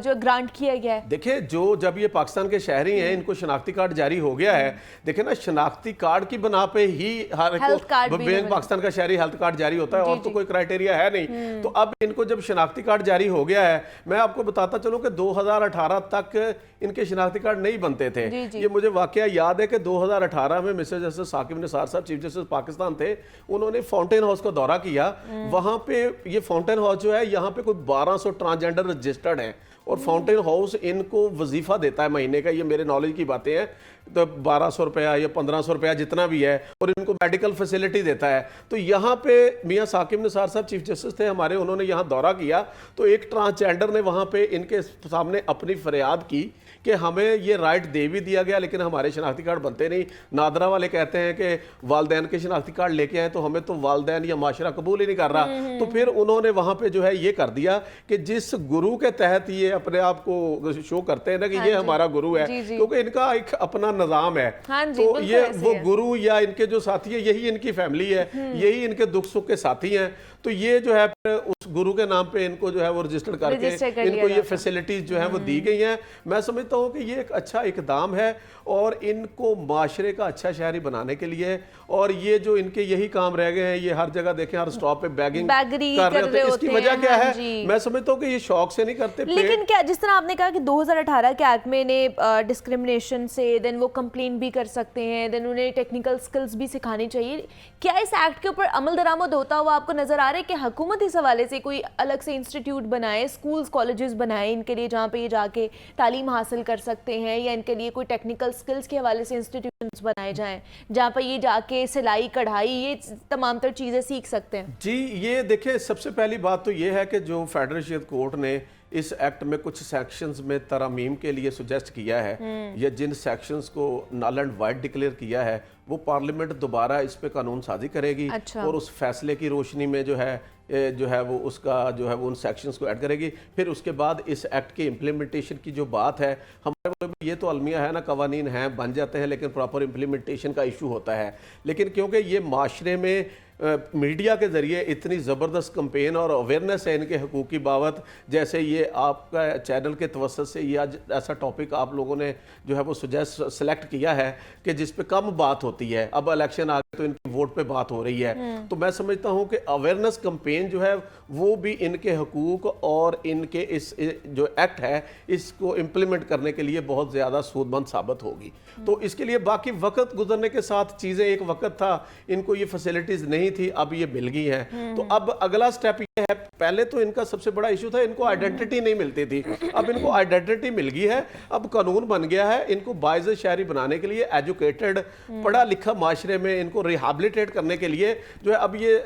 जो ग्रांट किया गया है। देखिए जो जब ये पाकिस्तान के शहरी हैं इनको शनाख्ती कार्ड जारी हो गया है, देखे ना शनाख्ती कार्ड की बना पे ही हर बैंक पाकिस्तान का शहरी हेल्थ कार्ड जारी होता है और तो कोई क्राइटेरिया है नहीं। तो अब इनको जब शनाख्ती कार्ड जारी हो गया है, मैं आपको बताता चलूं कि 2018 तक इनके शनाख्ती कार्ड नहीं बनते थे। ये मुझे वाकया याद है कि 2018 में मिस्टर जस्टिस साकिब निसार साहब चीफ जस्टिस पाकिस्तान थे, उन्होंने फाउंटेन हाउस का दौरा किया। वहां पे ये फाउंटेन हाउस जो है यहाँ पे कोई 1200 ट्रांसजेंडर रजिस्टर्ड हैं और फाउंटेन हाउस इनको वजीफा देता है महीने का, ये मेरे नॉलेज की बातें हैं, तो 1200 रुपया या 1500 रुपया जितना भी है, और इनको मेडिकल फैसिलिटी देता है। तो यहाँ पे मियाँ साकिब निसार साहब चीफ जस्टिस थे हमारे, उन्होंने यहाँ दौरा किया तो एक ट्रांसजेंडर ने वहाँ पे इनके सामने अपनी फरियाद की कि हमें ये राइट दे भी दिया गया लेकिन हमारे शनाख्ती कार्ड बनते नहीं। नादरा वाले कहते हैं कि वालदैन के शनाख्ती कार्ड लेके आए तो हमें तो वालदैन या माशरा कबूल ही नहीं कर रहा। तो फिर उन्होंने वहाँ पे जो है ये कर दिया कि जिस गुरु के तहत ये अपने आप को शो करते हैं ना कि ये हमारा गुरु है, क्योंकि इनका एक अपना निजाम है। तो ये वो गुरु या इनके जो साथी है यही इनकी फैमिली है, यही इनके दुख सुख के साथी हैं। तो ये जो है उस गुरु के नाम पे इनको जो है वो रजिस्टर करके इनको ये फैसिलिटीज जो है वो दी गई हैं। मैं समझता हूँ कि ये एक अच्छा इकदाम है और इनको माशरे का अच्छा शहरी बनाने के लिए, और ये जो इनके यही काम रह गए हैं, ये हर जगह देखें हर स्टॉप पे बैगिंग कर रहे होते हैं। इसकी वजह क्या है? मैं समझता हूँ कि ये शौक से नहीं करते। लेकिन क्या जिस तरह आपने कहा कि 2018 के एक्ट में इन्हें डिस्क्रिमिनेशन से देन वो कंप्लेन भी कर सकते हैं, देन उन्हें टेक्निकल स्किल्स भी सिखानी चाहिए, क्या इस एक्ट के ऊपर अमल दरामद होता हुआ आपको नजर आ रहा है कि हुकूमत इस हवाले से कोई अलग से इंस्टीट्यूट बनाए, स्कूल्स कॉलेजेस बनाए इनके लिए जहाँ पे ये जाके तालीम हासिल कर सकते हैं, या इनके लिए कोई टेक्निकल स्किल्स के हवाले से इंस्टीट्यूशंस बनाए जाएं जहाँ पर ये जाके सिलाई कढ़ाई ये तमाम तर चीज़ें सीख सकते हैं? जी ये देखिए सबसे पहली बात तो ये है कि जो फेडरल शरीयत कोर्ट ने इस एक्ट में कुछ सेक्शंस में तरमीम के लिए सुजेस्ट किया है या जिन सेक्शंस को नल एंड वाइड डिक्लेयर किया है वो पार्लियामेंट दोबारा इस पे कानून साजी करेगी। अच्छा। और उस फैसले की रोशनी में जो है वो उसका जो है वो उन सेक्शंस को ऐड करेगी। फिर उसके बाद इस एक्ट के इम्प्लीमेंटेशन की जो बात है, हमारे ये तो अलमिया है ना, कवानीन हैं बन जाते हैं लेकिन प्रॉपर इम्प्लीमेंटेशन का इशू होता है। लेकिन क्योंकि ये माशरे में मीडिया के ज़रिए इतनी ज़बरदस्त कंपेन और अवेयरनेस है इनके हकूक़ की बाबत, जैसे ये आपका चैनल के तवस्सुत से ये आज ऐसा टॉपिक आप लोगों ने जो है वो सेलेक्ट किया है कि जिस पे कम बात होती है। अब इलेक्शन आ गए तो इनकी वोट पे बात हो रही है। तो मैं समझता हूँ कि अवेयरनेस कंपेन जो है वो भी इनके हकूक़ और इनके इस जो एक्ट है इसको इम्प्लीमेंट करने के लिए बहुत ज़्यादा सूदमंद साबित होगी। तो इसके लिए बाकी वक्त गुजरने के साथ चीज़ें, एक वक्त था इनको ये फैसिलिटीज़ नहीं नहीं थी, अब ये मिल गई है। तो अब अगला स्टेप ये है, पहले तो इनका सबसे बड़ा इशू था, इनको आइडेंटिटी नहीं मिलती थी, अब इनको आइडेंटिटी मिल गई है, अब कानून बन गया है। इनको बाइज़ शहरी बनाने के लिए, एजुकेटेड पढ़ा लिखा माशरे में इनको रिहेबिलिटेट करने के लिए जो है, अब ये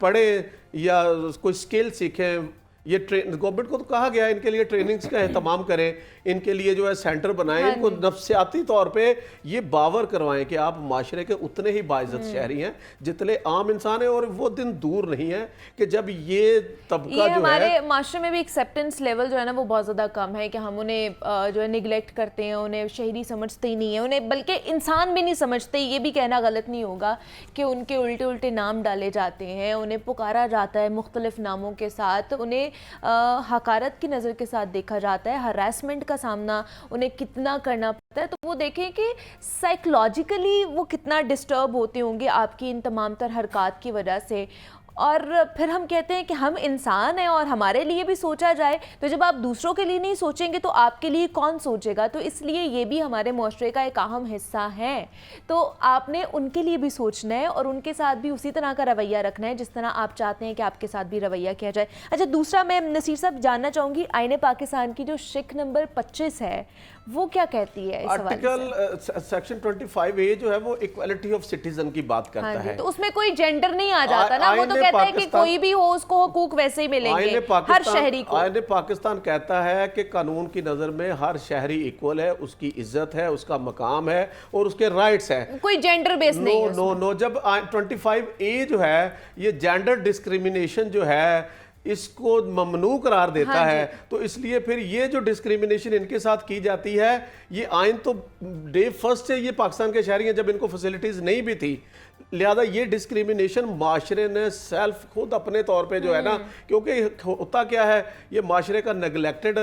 पढ़े या कोई स्किल सीखें, ये गवर्नमेंट को तो कहा गया है इनके लिए ट्रेनिंग्स का एहतमाम करें, इनके लिए जो है सेंटर बनाएं, इनको नफ्सियाती तौर पे ये बावर करवाएं कि आप माशरे के उतने ही बाइज्जत शहरी हैं जितने आम इंसान हैं। और वो दिन दूर नहीं है कि जब ये तबका जो हमारे है, माशरे में भी एक्सेप्टेंस लेवल जो है ना वो बहुत ज़्यादा कम है कि हम उन्हें जो है निगलेक्ट करते हैं, उन्हें शहरी समझते ही नहीं है, उन्हें बल्कि इंसान भी नहीं समझते। ये भी कहना गलत नहीं होगा कि उनके उल्टे उल्टे नाम डाले जाते हैं, उन्हें पुकारा जाता है मुख्तलिफ नामों के साथ, उन्हें हकारत की नज़र के साथ देखा जाता है, हरासमेंट का सामना उन्हें कितना करना पड़ता है। तो वो देखें कि साइकोलॉजिकली वो कितना डिस्टर्ब होते होंगे आपकी इन तमाम तर हरकत की वजह से। और फिर हम कहते हैं कि हम इंसान हैं और हमारे लिए भी सोचा जाए, तो जब आप दूसरों के लिए नहीं सोचेंगे तो आपके लिए कौन सोचेगा? तो इसलिए ये भी हमारे मुआशरे का एक अहम हिस्सा है। तो आपने उनके लिए भी सोचना है और उनके साथ भी उसी तरह का रवैया रखना है जिस तरह आप चाहते हैं कि आपके साथ भी रवैया किया जाए। अच्छा, दूसरा मैं नसीर साहब जानना चाहूँगी, आईने पाकिस्तान की जो शिक नंबर 25 है वो क्या कहती है? आर्टिकल सेक्शन 25A जो है वो इक्वालिटी ऑफ सिटीजन की बात करता है। तो उसमें कोई जेंडर नहीं आ जाता ना, वो तो कहता है कि कोई भी हो उसको हुकूक वैसे ही मिलेंगे हर शहरी को। आईने पाकिस्तान कहता है कि कानून की नजर में हर शहरी इक्वल है, उसकी इज्जत है, उसका मकाम है और उसके राइट्स है, कोई जेंडर बेस नहीं है। नो जब 25A जो है ये जेंडर डिस्क्रिमिनेशन जो है इसको ममनू करार देता है, तो इसलिए फिर ये जो डिस्क्रिमिनेशन इनके साथ की जाती है, ये आइन तो डे फर्स्ट से ये पाकिस्तान के शहरी हैं जब इनको फैसिलिटीज नहीं भी थी, लिहाजा ये डिस्क्रिमिनेशन माशरे ने सेल्फ खुद अपने तौर पे जो है ना, क्योंकि होता क्या है, ये माशरे का नेगलेक्टेड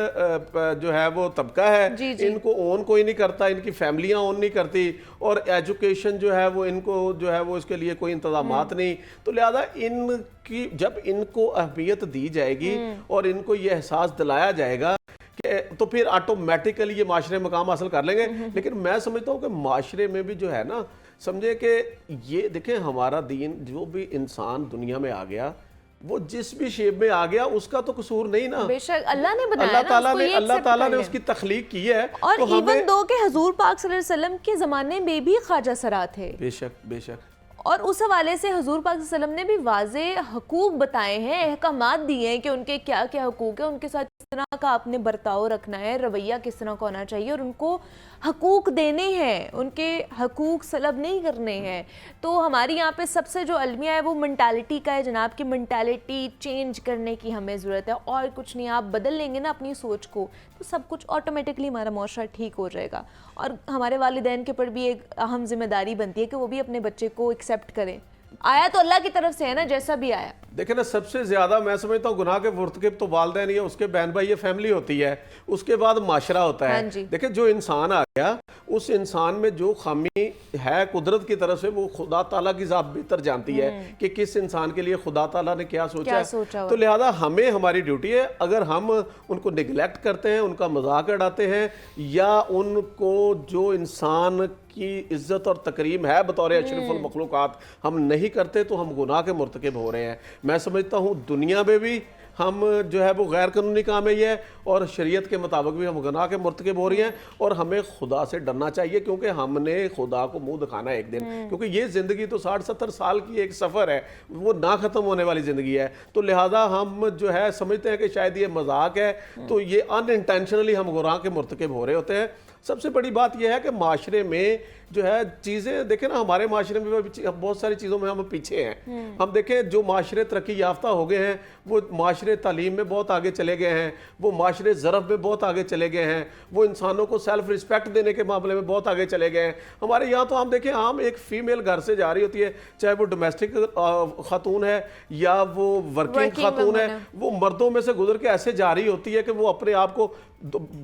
जो है वो तबका है, इनको ओन कोई नहीं करता, इनकी फैमिलियां ओन नहीं करती, और एजुकेशन जो है वो इनको जो है वो इसके लिए कोई इंतजामात नहीं। तो लिहाजा इनकी जब इनको अहमियत दी जाएगी और इनको ये एहसास दिलाया जाएगा कि तो फिर ऑटोमेटिकली ये माशरे मकाम हासिल कर लेंगे। लेकिन मैं समझता हूँ कि माशरे में भी जो है ना, समझे कि ये देखें हमारा दीन, जो भी इंसान दुनिया में आ गया वो जिस भी शेप में आ गया उसका तो कसूर नहीं ना, बेशक अल्लाह ने बनाया, अल्लाह ताला ने उसकी तख्लीक की है। और तो इवन दो के हुजूर पाक सल्लल्लाहु अलैहि वसल्लम के ज़माने में भी ख्वाजा सरा थे, बेशक, और उस हवाले से हुजूर पाक सल्लल्लाहु अलैहि वसल्लम ने भी वाज़े हकूक बताए हैं, अहकामात दिए हैं कि उनके क्या क्या हकूक है, उनके साथ किस तरह का आपने बर्ताव रखना है, रवैया किस तरह का होना चाहिए, और उनको हकूक देने हैं, उनके हकूक सलब नहीं करने हैं। तो हमारी यहाँ पे सबसे जो अलमिया है वो मेंटालिटी का है जनाब, की मेंटालिटी चेंज करने की हमें ज़रूरत है, और कुछ नहीं। आप बदल लेंगे ना अपनी सोच को तो सब कुछ ऑटोमेटिकली हमारा मुआशरा ठीक हो जाएगा। और हमारे वालिदैन के ऊपर भी एक अहम जिम्मेदारी बनती है कि वो भी अपने बच्चे को एक्सेप्ट करें। आया तो अल्लाह की तरफ से है ना, जैसा भी आया। देखे ना, सबसे ज्यादा मैं समझता हूँ गुनाह के मुर्तकिब तो वालिदैन है, उसके बहन भाई, ये फैमिली होती है, उसके बाद माशरा होता है। देखे जो इंसान आ गया, उस इंसान में जो खामी है कुदरत की तरफ से, वो खुदा ताला की ज़ात बेहतर जानती है कि किस इंसान के लिए खुदा ताला ने क्या सोचा है। तो लिहाजा हमें, हमारी ड्यूटी है, अगर हम उनको निगलेक्ट करते हैं, उनका मजाक उड़ाते हैं, या उनको जो इंसान की इज्जत और तकरीम है बतौर अशरफुल मखलूकात हम नहीं करते, तो हम गुनाह के मुर्तकिब हो रहे हैं। मैं समझता हूँ दुनिया में भी हम जो है वो गैर कानूनी काम है ये, और शरीयत के मुताबिक भी हम गुनाह के मुर्तकिब हो रही हैं, और हमें खुदा से डरना चाहिए, क्योंकि हमने खुदा को मुंह दिखाना है एक दिन, क्योंकि ये ज़िंदगी तो 60-70 साल की एक सफ़र है, वो ना ख़त्म होने वाली ज़िंदगी है। तो लिहाजा हम जो है समझते हैं कि शायद ये मजाक है, तो ये अनइंटेंशनली हम गुनाह के मुर्तकिब हो रहे होते हैं। सबसे बड़ी बात यह है कि माशरे में जो है चीज़ें, देखें ना, हमारे माशरे में बहुत सारी चीज़ों में हम पीछे हैं। हम देखें जो माशरे तरक्की याफ्ता हो गए हैं, वो माशरे तालीम में बहुत आगे चले गए हैं, वो माशरे ज़रफ़ में बहुत आगे चले गए हैं, वो इंसानों को सेल्फ रिस्पेक्ट देने के मामले में बहुत आगे चले गए हैं। हमारे यहाँ तो हम देखें, आम एक फ़ीमेल घर से जा रही होती है, चाहे वो डोमेस्टिक खातून है या वो वर्किंग खातून है, वो मर्दों में से गुजर के ऐसे जा रही होती है कि वो अपने आप को,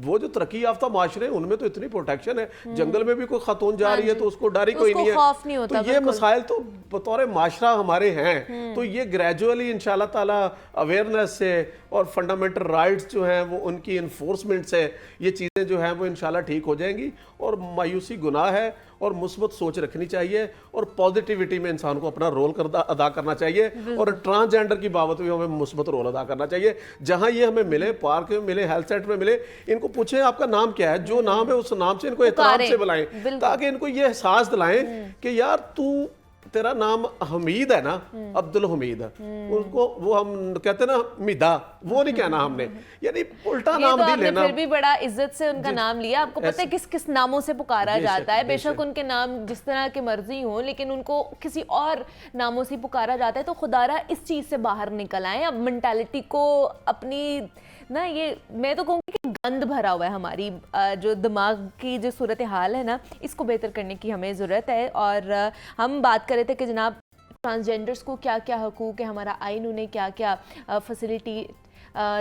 वो जो तरक्की याफ्ता माशरे उनमें तो इतनी प्रोटेक्शन है, जंगल में भी कोई खातून जा रही है तो उसको डर ही कोई नहीं है। तो ये मसाइल तो बतौर माशरा हमारे हैं, तो ये ग्रेजुअली इंशाल्लाह ताला अवेयरनेस से और फंडामेंटल राइट्स जो हैं वो उनकी इन्फोर्समेंट से ये चीज़ें जो हैं वो इंशाल्लाह ठीक हो जाएंगी। और मायूसी गुनाह है और मुस्बत सोच रखनी चाहिए और पॉजिटिविटी में इंसान को अपना रोल अदा करना चाहिए। और ट्रांसजेंडर की बाबत भी हमें मुस्बत रोल अदा करना चाहिए। जहां ये हमें मिले, पार्क में मिले, हेल्थ सेंटर में मिले, इनको पूछें आपका नाम क्या है, जो नाम है उस नाम से इनको एहतराम से बुलाएं, ताकि इनको ये एहसास दिलाएं कि यार तू, तेरा नाम हमीद है ना, अब्दुल हमीद है, उसको वो हम कहते हैं ना मिदा, वो नहीं कहना हमने, यानी उल्टा नाम तो भी लेना। फिर भी बड़ा इज्जत से उनका नाम लिया। आपको पता है किस किस नामों से पुकारा जाता है। बेशक उनके नाम जिस तरह के मर्जी हो, लेकिन उनको किसी और नामों से पुकारा जाता है। तो खुदारा इस चीज से बाहर निकल आए। अब मेंटालिटी को अपनी ना, ये मैं तो कहूँगी कि गंद भरा हुआ है हमारी जो दिमाग की जो सूरत हाल है ना, इसको बेहतर करने की हमें ज़रूरत है। और हम बात कर रहे थे कि जनाब ट्रांसजेंडर्स को क्या क्या हकूक़ है, हमारा आइन उन्हें क्या क्या फैसिलिटी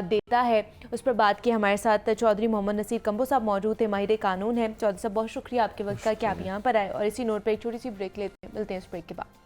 देता है, उस पर बात की। हमारे साथ चौधरी मोहम्मद नसीर कंबो साहब मौजूद थे, माहिर कानून है। चौधरी साहब बहुत शुक्रिया आपके वक्त का कि आप यहाँ पर आए। और इसी नोट पर एक छोटी सी ब्रेक लेते हैं, मिलते हैं इस ब्रेक के बाद।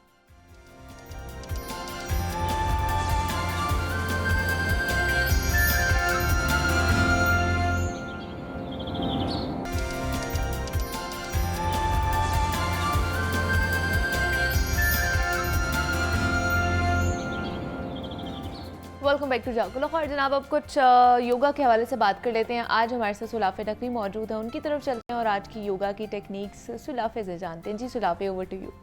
वेलकम बैक टू जागो लाहौर। जनाब अब कुछ योगा के हवाले से बात कर लेते हैं। आज हमारे साथ सुलाफे नकवी मौजूद है, उनकी तरफ चलते हैं और आज की योगा की टेक्निक्स सुलाफे से जानते हैं। जी सुलाफे, ओवर टू यू।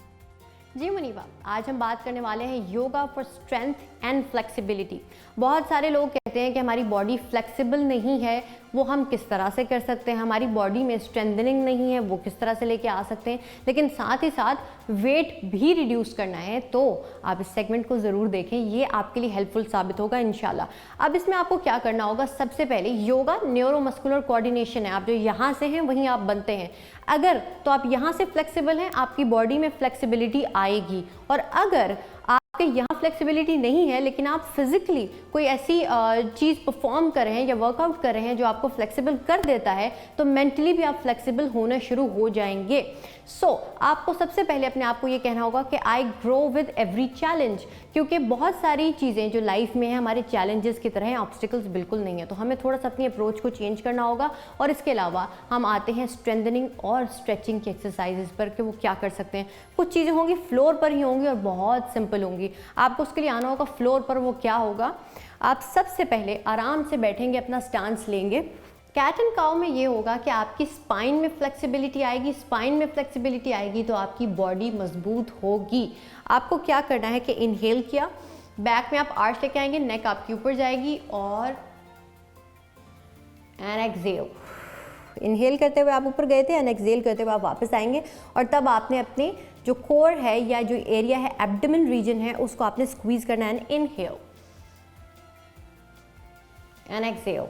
जी मुनीबा, आज हम बात करने वाले हैं yoga for strength and flexibility. बहुत सारे लोग कहते हैं कि हमारी बॉडी फ्लेक्सिबल नहीं है, वो हम किस तरह से कर सकते हैं, हमारी बॉडी में स्ट्रेंथनिंग नहीं है, वो किस तरह से लेके आ सकते हैं। लेकिन साथ ही साथ वेट भी रिड्यूस करना है, तो आप इस सेगमेंट को ज़रूर देखें, ये आपके लिए हेल्पफुल साबित होगा इंशाल्लाह। अब इसमें आपको क्या करना होगा, सबसे पहले योगा न्यूरोमस्कुलर कोऑर्डिनेशन है। आप जो यहाँ से हैं वहीं आप बनते हैं। अगर तो आप यहाँ से फ्लेक्सिबल हैं, आपकी बॉडी में फ्लेक्सिबिलिटी आएगी। और अगर आपके यहाँ फ्लेक्सिबिलिटी नहीं है, लेकिन आप फिजिकली कोई ऐसी चीज़ परफॉर्म कर रहे हैं या वर्कआउट कर रहे हैं जो आपको फ्लेक्सिबल कर देता है, तो मेंटली भी आप फ्लेक्सिबल होना शुरू हो जाएंगे। आपको सबसे पहले अपने आप को ये कहना होगा कि I grow with every challenge, क्योंकि बहुत सारी चीज़ें जो लाइफ में है हमारे चैलेंजेस की तरह हैं, ऑब्स्टिकल्स बिल्कुल नहीं है। तो हमें थोड़ा सा अपनी अप्रोच को चेंज करना होगा। और इसके अलावा हम आते हैं स्ट्रेंथनिंग और स्ट्रेचिंग की एक्सरसाइजेस पर कि वो क्या कर सकते हैं। कुछ चीज़ें होंगी फ्लोर पर ही होंगी और बहुत सिंपल होंगी। आपको उसके लिए आना होगा फ्लोर पर। वो क्या होगा, आप सबसे पहले आराम से बैठेंगे, अपना स्टांस लेंगे। कैट एंड काउ में ये होगा कि आपकी स्पाइन में फ्लेक्सिबिलिटी आएगी। स्पाइन में फ्लेक्सिबिलिटी आएगी तो आपकी बॉडी मजबूत होगी। आपको क्या करना है कि इनहेल किया, बैक में आप आर्च लेके आएंगे, नेक आपकी ऊपर जाएगी, और एंड एक्सहेल। इनहेल करते हुए आप ऊपर गए थे, एंड एक्सहेल करते हुए आप वापस आएंगे। और तब आपने अपने जो कोर है या जो एरिया है, एब्डोमेन रीजन है, उसको आपने स्क्वीज करना है। Inhale and exhale.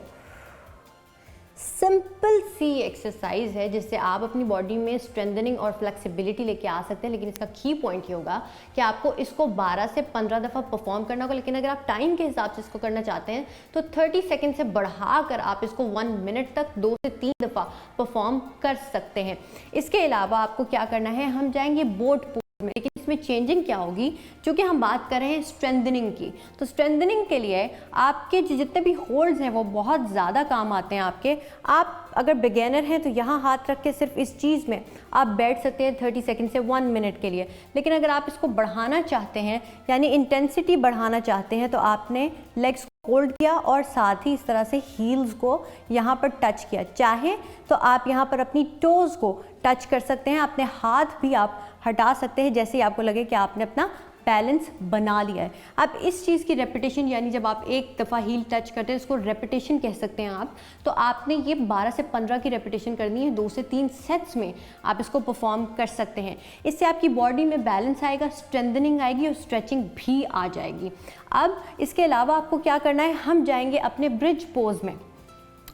सिंपल सी एक्सरसाइज है जिससे आप अपनी बॉडी में स्ट्रेंथनिंग और फ्लेक्सिबिलिटी लेके आ सकते हैं। लेकिन इसका की पॉइंट ये होगा कि आपको इसको 12 से 15 दफ़ा परफॉर्म करना होगा। लेकिन अगर आप टाइम के हिसाब से इसको करना चाहते हैं तो 30 सेकंड से बढ़ाकर आप इसको 1 मिनट तक 2 से 3 दफ़ा परफॉर्म कर सकते हैं। इसके अलावा आपको क्या करना है, हम जाएंगे बोट पोज में। लेकिन इसमें चेंजिंग क्या होगी, क्योंकि हम बात कर रहे हैं स्ट्रेंथनिंग की, तो स्ट्रेंथनिंग के लिए आपके जितने भी होल्ड्स हैं वो बहुत ज़्यादा काम आते हैं आपके। आप अगर बिगेनर हैं तो यहाँ हाथ रख के सिर्फ इस चीज़ में आप बैठ सकते हैं 30 सेकंड से 1 मिनट के लिए। लेकिन अगर आप इसको बढ़ाना चाहते हैं, यानी इंटेंसिटी बढ़ाना चाहते हैं, तो आपने लेग्स होल्ड किया और साथ ही इस तरह से हील्स को यहाँ पर टच किया। चाहे तो आप यहाँ पर अपनी टोज़ को टच कर सकते हैं, अपने हाथ भी आप हटा सकते हैं जैसे ही आपको लगे कि आपने अपना बैलेंस बना लिया है। अब इस चीज़ की रेपिटेशन, यानी जब आप एक दफ़ा हील टच करते हैं उसको रेपिटेशन कह सकते हैं आप, तो आपने ये 12 से 15 की रेपिटेशन करनी है। 2 से 3 सेट्स में आप इसको परफॉर्म कर सकते हैं। इससे आपकी बॉडी में बैलेंस आएगा, स्ट्रेंथनिंग आएगी और स्ट्रेचिंग भी आ जाएगी। अब इसके अलावा आपको क्या करना है, हम जाएंगे अपने ब्रिज पोज में।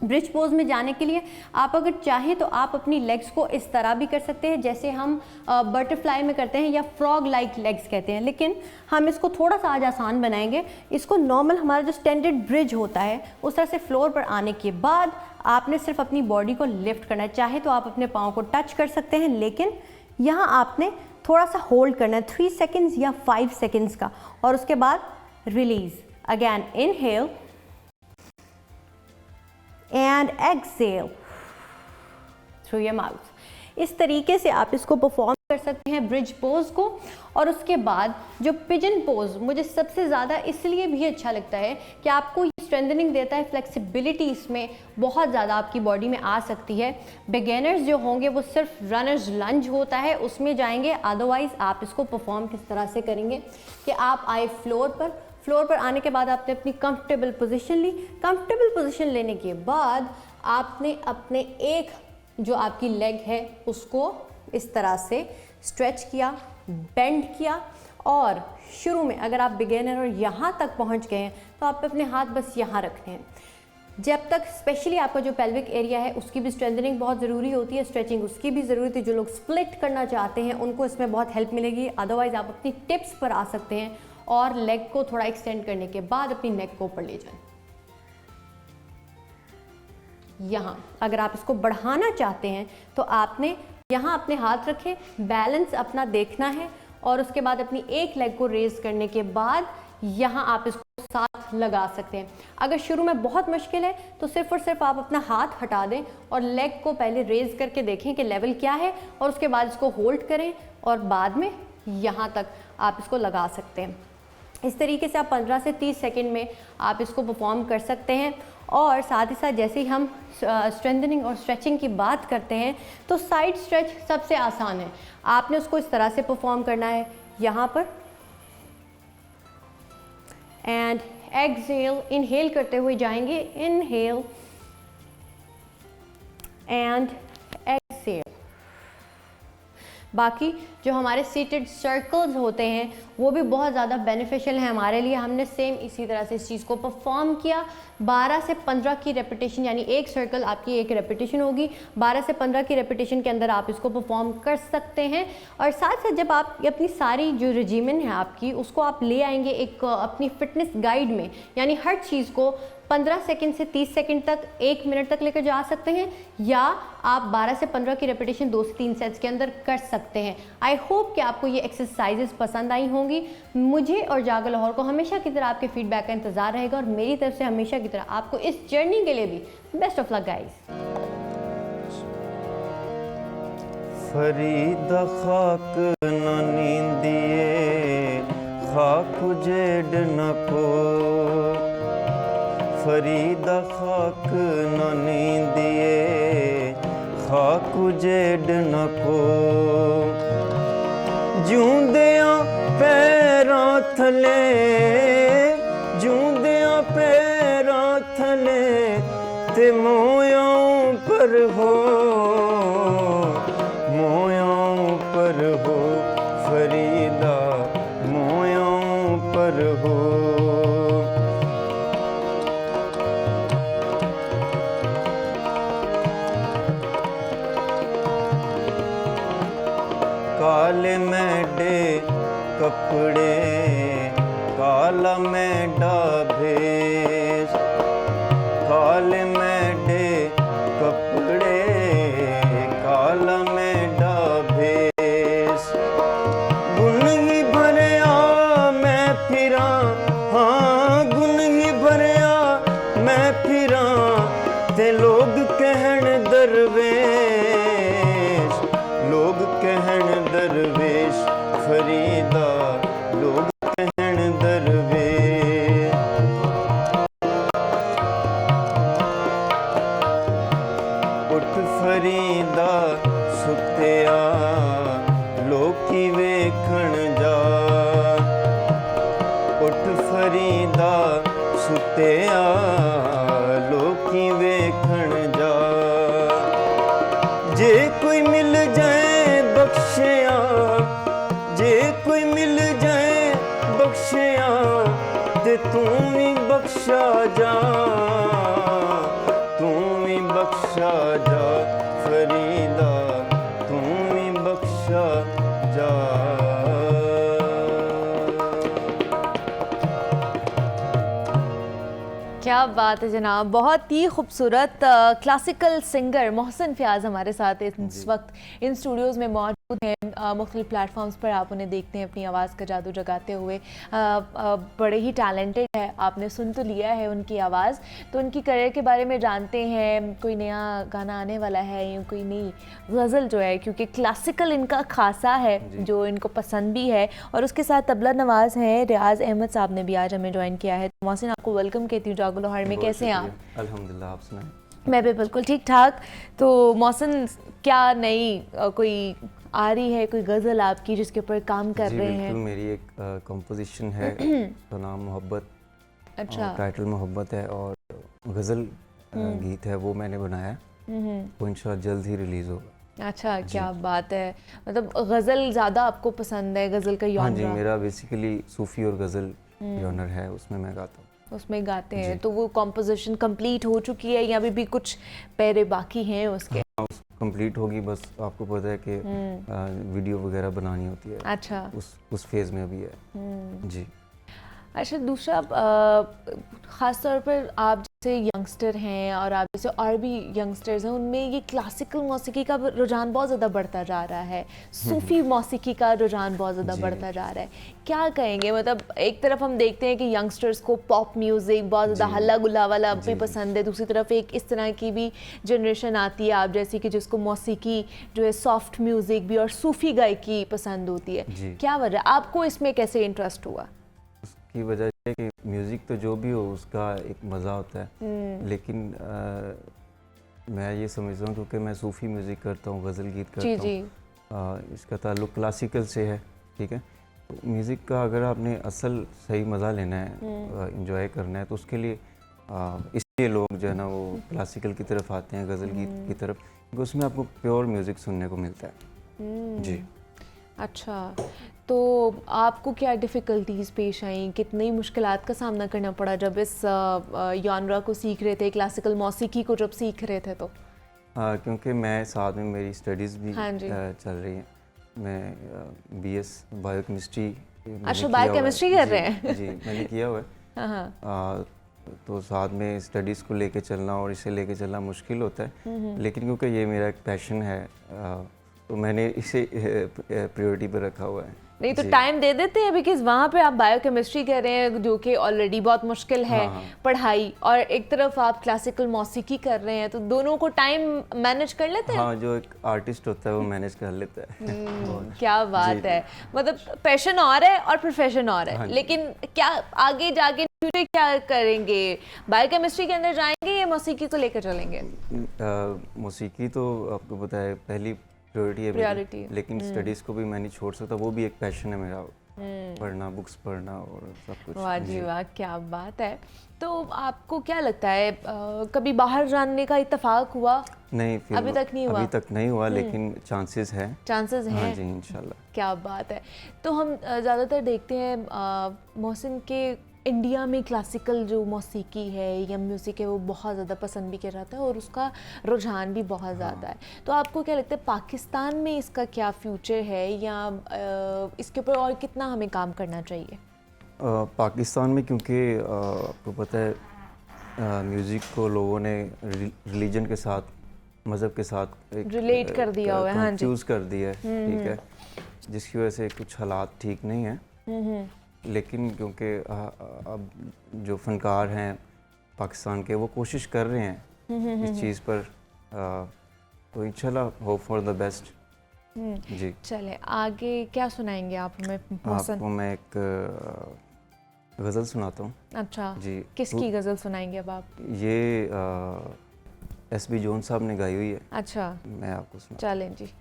ब्रिज पोज में जाने के लिए आप अगर चाहें तो आप अपनी लेग्स को इस तरह भी कर सकते हैं जैसे हम बटरफ्लाई में करते हैं या फ्रॉग लाइक लेग्स कहते हैं। लेकिन हम इसको थोड़ा सा आज आसान बनाएंगे। इसको नॉर्मल हमारा जो स्टैंडर्ड ब्रिज होता है उस तरह से फ्लोर पर आने के बाद आपने सिर्फ अपनी बॉडी को लिफ्ट करना है। चाहे तो आप अपने पाँव को टच कर सकते हैं, लेकिन यहाँ आपने थोड़ा सा होल्ड करना है 3 सेकेंड्स या 5 सेकेंड्स का, और उसके बाद release. Again inhale and exhale through your mouth. इस तरीके से आप इसको परफॉर्म कर सकते हैं ब्रिज पोज को। और उसके बाद जो पिजन पोज मुझे सबसे ज़्यादा इसलिए भी अच्छा लगता है कि आपको ये स्ट्रेंथनिंग देता है, फ्लेक्सिबिलिटी इसमें बहुत ज़्यादा आपकी बॉडी में आ सकती है। बिगिनर्स जो होंगे वो सिर्फ रनर्स लंज होता है उसमें जाएंगे, अदरवाइज़ आप इसको परफॉर्म किस तरह से करेंगे कि आप आए फ्लोर पर आने के बाद आपने अपनी कंफर्टेबल पोजीशन ली। कंफर्टेबल पोजीशन लेने के बाद आपने अपने एक जो आपकी लेग है उसको इस तरह से स्ट्रेच किया, बेंड किया। और शुरू में अगर आप बिगिनर और यहाँ तक पहुँच गए हैं तो आप अपने हाथ बस यहाँ रखने हैं। जब तक स्पेशली आपका जो पेल्विक एरिया है उसकी भी स्ट्रेंथनिंग बहुत ज़रूरी होती है, स्ट्रेचिंग उसकी भी ज़रूरत है। जो लोग स्प्लिट करना चाहते हैं उनको इसमें बहुत हेल्प मिलेगी। अदरवाइज़ आप अपनी टिप्स पर आ सकते हैं और लेग को थोड़ा एक्सटेंड करने के बाद अपनी नेक को ऊपर ले जाएं। यहाँ अगर आप इसको बढ़ाना चाहते हैं तो आपने यहाँ अपने हाथ रखे, बैलेंस अपना देखना है और उसके बाद अपनी एक लेग को रेज करने के बाद यहाँ आप इसको साथ लगा सकते हैं। अगर शुरू में बहुत मुश्किल है तो सिर्फ और सिर्फ आप अपना हाथ हटा दें और लेग को पहले रेज करके देखें कि लेवल क्या है और उसके बाद इसको होल्ड करें और बाद में यहाँ तक आप इसको लगा सकते हैं। इस तरीके से आप 15 से 30 सेकंड में आप इसको परफॉर्म कर सकते हैं। और साथ ही साथ जैसे ही हम स्ट्रेंथनिंग और स्ट्रेचिंग की बात करते हैं तो साइड स्ट्रेच सबसे आसान है। आपने उसको इस तरह से परफॉर्म करना है, यहाँ पर एंड एक्सहेल, इनहेल करते हुए जाएंगे, इनहेल एंड एक्सहेल। बाकी जो हमारे सीटेड सर्कल्स होते हैं वो भी बहुत ज़्यादा बेनिफिशियल है हमारे लिए। हमने सेम इसी तरह से इस चीज़ को परफॉर्म किया। 12 से 15 की रेपिटेशन, यानी एक सर्कल आपकी एक रेपिटेशन होगी। 12 से 15 की रेपिटेशन के अंदर आप इसको परफॉर्म कर सकते हैं। और साथ साथ जब आप अपनी सारी जो रेजिमेन है आपकी उसको आप ले आएंगे एक अपनी फिटनेस गाइड में, यानी हर चीज़ को 15 सेकंड से 30 सेकंड तक, 1 मिनट तक लेकर जा सकते हैं, या आप 12 से 15 की रेपिटेशन 2 से 3 सेट्स के अंदर कर सकते हैं। आई होप कि आपको ये एक्सरसाइजेस पसंद आई होंगी। मुझे और जागो लाहौर को हमेशा की तरह आपके फीडबैक का इंतज़ार रहेगा और मेरी तरफ से हमेशा की तरह आपको इस जर्नी के लिए भी best of luck guys. Farid खाक न नींदिए खाक उजेड न को, फरीद खाक न नींदिए खाक उजेड न को, जूंदियां पैरां थले, जूंदियां पैरां थले ते मोयां पर हो, मोयां पर हो फरीदा, मोयां पर हो। काले मैडे कपड़े काला मैडा भेष, काले मैडे कपड़े काला मैडा भेष, गुन ही भरया मैं फिरा, हाँ गुन ही भरया मैं फिरा ते लोग कहन दरवेश, लोग कहन दरवेश फरीदा, लोग कहन दरवेश। उठ फरीदा सुत्तिया लोकी वेखण जा, उठ फरीदा सुत्तिया लोकी वेखण जा, जे कोई मिल जाए बख्शिया, जे कोई मिल जाए बख्शिया ते तू भी बख्शा जा, तू भी बख्शा जा फरीदा, तू भी बख्शा जा। क्या बात है जनाब, बहुत ही खूबसूरत क्लासिकल सिंगर मोहसिन फ़याज़ हमारे साथ इस वक्त इन स्टूडियोज़ में मौजूद हैं मुख्तलिफ प्लेटफॉर्म्स पर, आप उन्हें देखते हैं अपनी आवाज़ का जादू जगाते हुए। बड़े ही टैलेंटेड है, आपने सुन तो लिया है उनकी आवाज़, तो उनकी करियर के बारे में जानते हैं। कोई नया गाना आने वाला है या कोई नई गज़ल जो है, क्योंकि क्लासिकल इनका खासा है जो इनको पसंद भी है, और उसके साथ तबला नवाज़ हैं रियाज़ अहमद साहब ने भी आज हमें ज्वाइन किया है। तो मोहसिन, आपको वेलकम कहती हूँ जागो लाहौर में। कैसे हैं आप? अल्हम्दुलिल्लाह, आप सुनाएं। मैं भी बिल्कुल ठीक ठाक। तो मोहसिन, क्या नई कोई आ रही है कोई गज़ल आपकी जिसके ऊपर काम कर रहे हैं? बिल्कुल, मेरी एक कंपोजिशन है तो नाम मोहब्बत। अच्छा। टाइटल मोहब्बत है और गज़ल गीत है, वो मैंने बनाया है। वो इंशाल्लाह जल्द ही रिलीज़ होगा। अच्छा, क्या बात है। मतलब गज़ल ज़्यादा आपको पसंद है, गज़ल का हाँ जी, जॉनरा? मेरा बेसिकली सूफ़ी और गज़ल जॉनर है, उसमें मैं गाता हूँ। उसमें गाते हैं, तो वो कॉम्पोजिशन कंप्लीट हो चुकी है या अभी भी कुछ पैरे बाकी हैं उसके? कंप्लीट होगी, बस आपको पता है कि वीडियो वगैरह बनानी होती है। अच्छा। उस फेज़ में अभी है जी। अच्छा, दूसरा ख़ास तौर पर आप जैसे यंगस्टर हैं और आप जैसे और भी यंगस्टर्स हैं, उनमें ये क्लासिकल मौसीकी का रुझान बहुत ज़्यादा बढ़ता जा रहा है, सूफ़ी मौसीकी का रुझान बहुत ज़्यादा बढ़ता जा रहा है। क्या कहेंगे? मतलब एक तरफ हम देखते हैं कि यंगस्टर्स को पॉप म्यूज़िक बहुत ज़्यादा हल्ला गुल्ला वाला भी पसंद है, दूसरी तरफ एक इस तरह की भी जनरेशन आती है आप जैसी कि जिसको मौसीकी जो है सॉफ्ट म्यूज़िक भी और सूफ़ी गायकी पसंद होती है। क्या वजह, आपको इसमें कैसे इंटरेस्ट हुआ? की वजह है कि म्यूज़िक तो जो भी हो उसका एक मज़ा होता है, लेकिन मैं ये समझता हूँ क्योंकि मैं सूफ़ी म्यूज़िक करता हूँ, गज़ल गीत करता हूँ, इसका ताल्लुक़ क्लासिकल से है, ठीक है। तो म्यूज़िक का अगर आपने असल सही मज़ा लेना है, इंजॉय करना है, तो उसके लिए इसलिए लोग जो है ना वो क्लासिकल की तरफ आते हैं, गज़ल गीत की तरफ, क्योंकि उसमें आपको प्योर म्यूज़िक सुनने को मिलता है जी। अच्छा, तो आपको क्या डिफ़िकल्टीज़ पेश आईं, कितनी मुश्किलात का सामना करना पड़ा जब इस जॉनरा को सीख रहे थे, क्लासिकल मौसीकी को जब सीख रहे थे तो? क्योंकि मैं साथ में मेरी स्टडीज़ भी हाँ जी। चल रही हैं। मैं BS बायोकेमिस्ट्री। अच्छा, बायोकेमिस्ट्री कर रहे हैं? जी, मैंने किया हुआ है। हाँ। तो साथ में स्टडीज़ को लेके चलना और इसे लेके चलना मुश्किल होता है, लेकिन क्योंकि ये मेरा एक पैशन है, तो मैंने इसे प्रायोरिटी पे रखा हुआ है। नहीं तो टाइम दे देते हैं, बिकॉज वहाँ पे आप बायोकेमिस्ट्री कर रहे हैं जो कि ऑलरेडी बहुत मुश्किल है पढ़ाई, और एक तरफ आप क्लासिकल मौसीकी कर रहे हैं, तो दोनों को टाइम मैनेज कर लेते हैं? हाँ, जो एक आर्टिस्ट होता है वो मैनेज कर लेता है। क्या बात है। मतलब पैशन और है और प्रोफेशन और है, लेकिन क्या आगे जाके फ्यूचर क्या करेंगे? बायोकेमिस्ट्री के अंदर जाएंगे या मौसीकी को लेकर चलेंगे? मौसीकी तो आपको पता है पहली प्रायोरिटी है, लेकिन स्टडीज़ को भी मैं नहीं छोड़ सकता, वो भी एक पैशन है मेरा, पढ़ना, बुक्स पढ़ना और सब कुछ। वाह जी वाह, क्या बात है। तो आपको क्या लगता है कभी बाहर जाने का इत्तेफाक हुआ? नहीं, अभी तक नहीं हुआ? अभी तक नहीं हुआ, लेकिन चांसेस हैं। चांसेस हैं? हाँ जी, इंशाल्लाह। क्या बात है। तो हम ज़्यादातर देखते हैं मोहसिन के इंडिया में क्लासिकल जो मौसीकी है या म्यूज़िक है वो बहुत ज़्यादा पसंद भी किया जाता है और उसका रुझान भी बहुत ज़्यादा है। तो आपको क्या लगता है पाकिस्तान में इसका क्या फ्यूचर है, या इसके ऊपर और कितना हमें काम करना चाहिए? पाकिस्तान में क्योंकि आपको पता है म्यूज़िक को लोगों ने रिलीजन के साथ, मज़हब के साथ एक रिलेट कर दिया हुआ है। हाँ जी, कंफ्यूज कर दिया है, ठीक है, जिसकी वजह से कुछ हालात ठीक नहीं हैं। लेकिन क्योंकि अब जो फनकार हैं पाकिस्तान के वो कोशिश कर रहे हैं इस चीज़ पर, तो इंशाल्लाह होप फॉर द बेस्ट। जी, चले आगे क्या सुनाएंगे आप हमें? आपको मैं एक गज़ल सुनाता हूँ। अच्छा जी, किसकी गज़ल सुनाएंगे अब आप? ये SB जोन साहब ने गाई हुई है। अच्छा, मैं आपको सुना। चलें जी।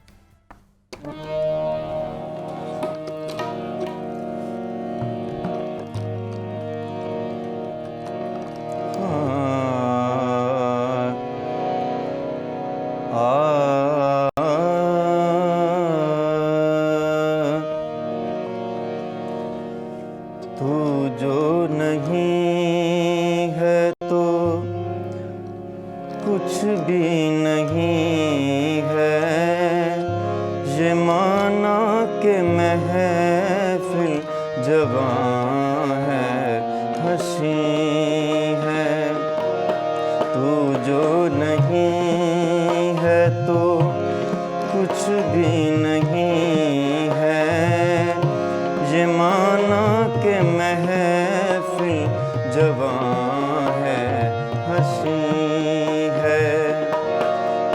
तू जो नहीं है तो कुछ भी नहीं है, ये माना के महफिल जवां है, हंसी है। तू जो नहीं है तो कुछ भी नहीं ये माना के महफिल जवां है, हंसी है,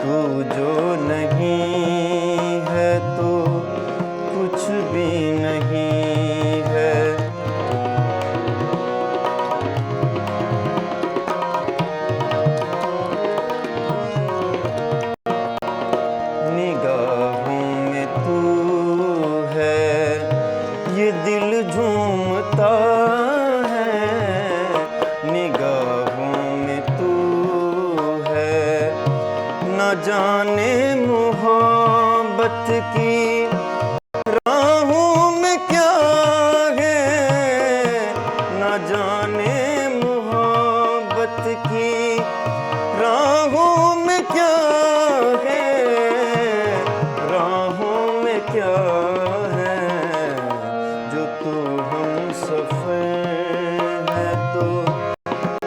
तू जो नहीं है तो कुछ भी नहीं है। निगाहों में तू है, ये दिल झूमता है। निगाहों में तू है, न जाने मोहब्बत की राहों में क्या है, न जाने मोहब्बत की राहों में क्या है, राहों में क्या है। जो तू हम सफर है तो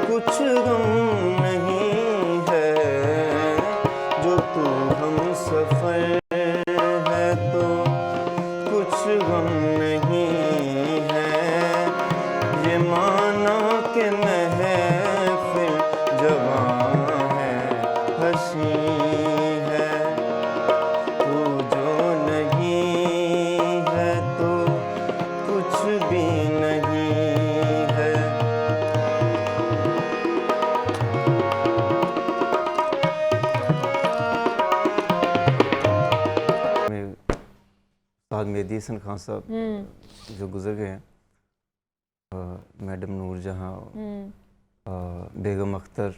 कुछ गम नहीं है। जो तू हम सफर है तो कुछ गम नहीं है। ये माना के महफिल जवां है, हंसी है, तू जो नहीं है तो कुछ भी नहीं है। उस्ताद मेहदी हसन खान साहब जो गुजर गए हैं, मैडम नूरजहां, बेगम अख्तर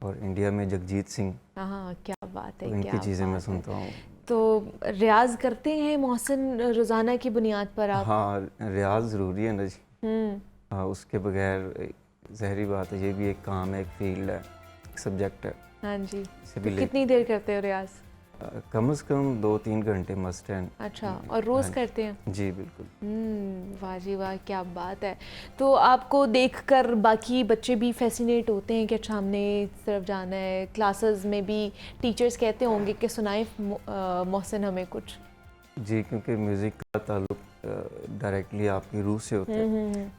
और इंडिया में जगजीत सिंह, हाँ क्या बात है, तो इनकी क्या चीज़ें मैं बात है। सुनता हूँ। तो रियाज करते हैं मोहसिन रोज़ाना की बुनियाद पर आप? हाँ, रियाज ज़रूरी है ना जी। हम्म, हाँ, उसके बगैर ज़हरी बात है, ये भी एक काम है, एक फील्ड है, एक सब्जेक्ट है। हाँ जी। इसे तो भी कितनी देर करते हो रियाज? कम से कम 2-3 घंटे मस्ट हैं। अच्छा, और रोज़ करते हैं? जी बिल्कुल। वाह जी वाह, क्या बात है। तो आपको देखकर बाकी बच्चे भी फैसिनेट होते हैं कि अच्छा हमने इस तरफ जाना है? क्लासेस में भी टीचर्स कहते होंगे कि सुनाए मोहसिन हमें कुछ? जी, क्योंकि म्यूज़िक का ताल्लुक डायरेक्टली आपकी रूह से होता है।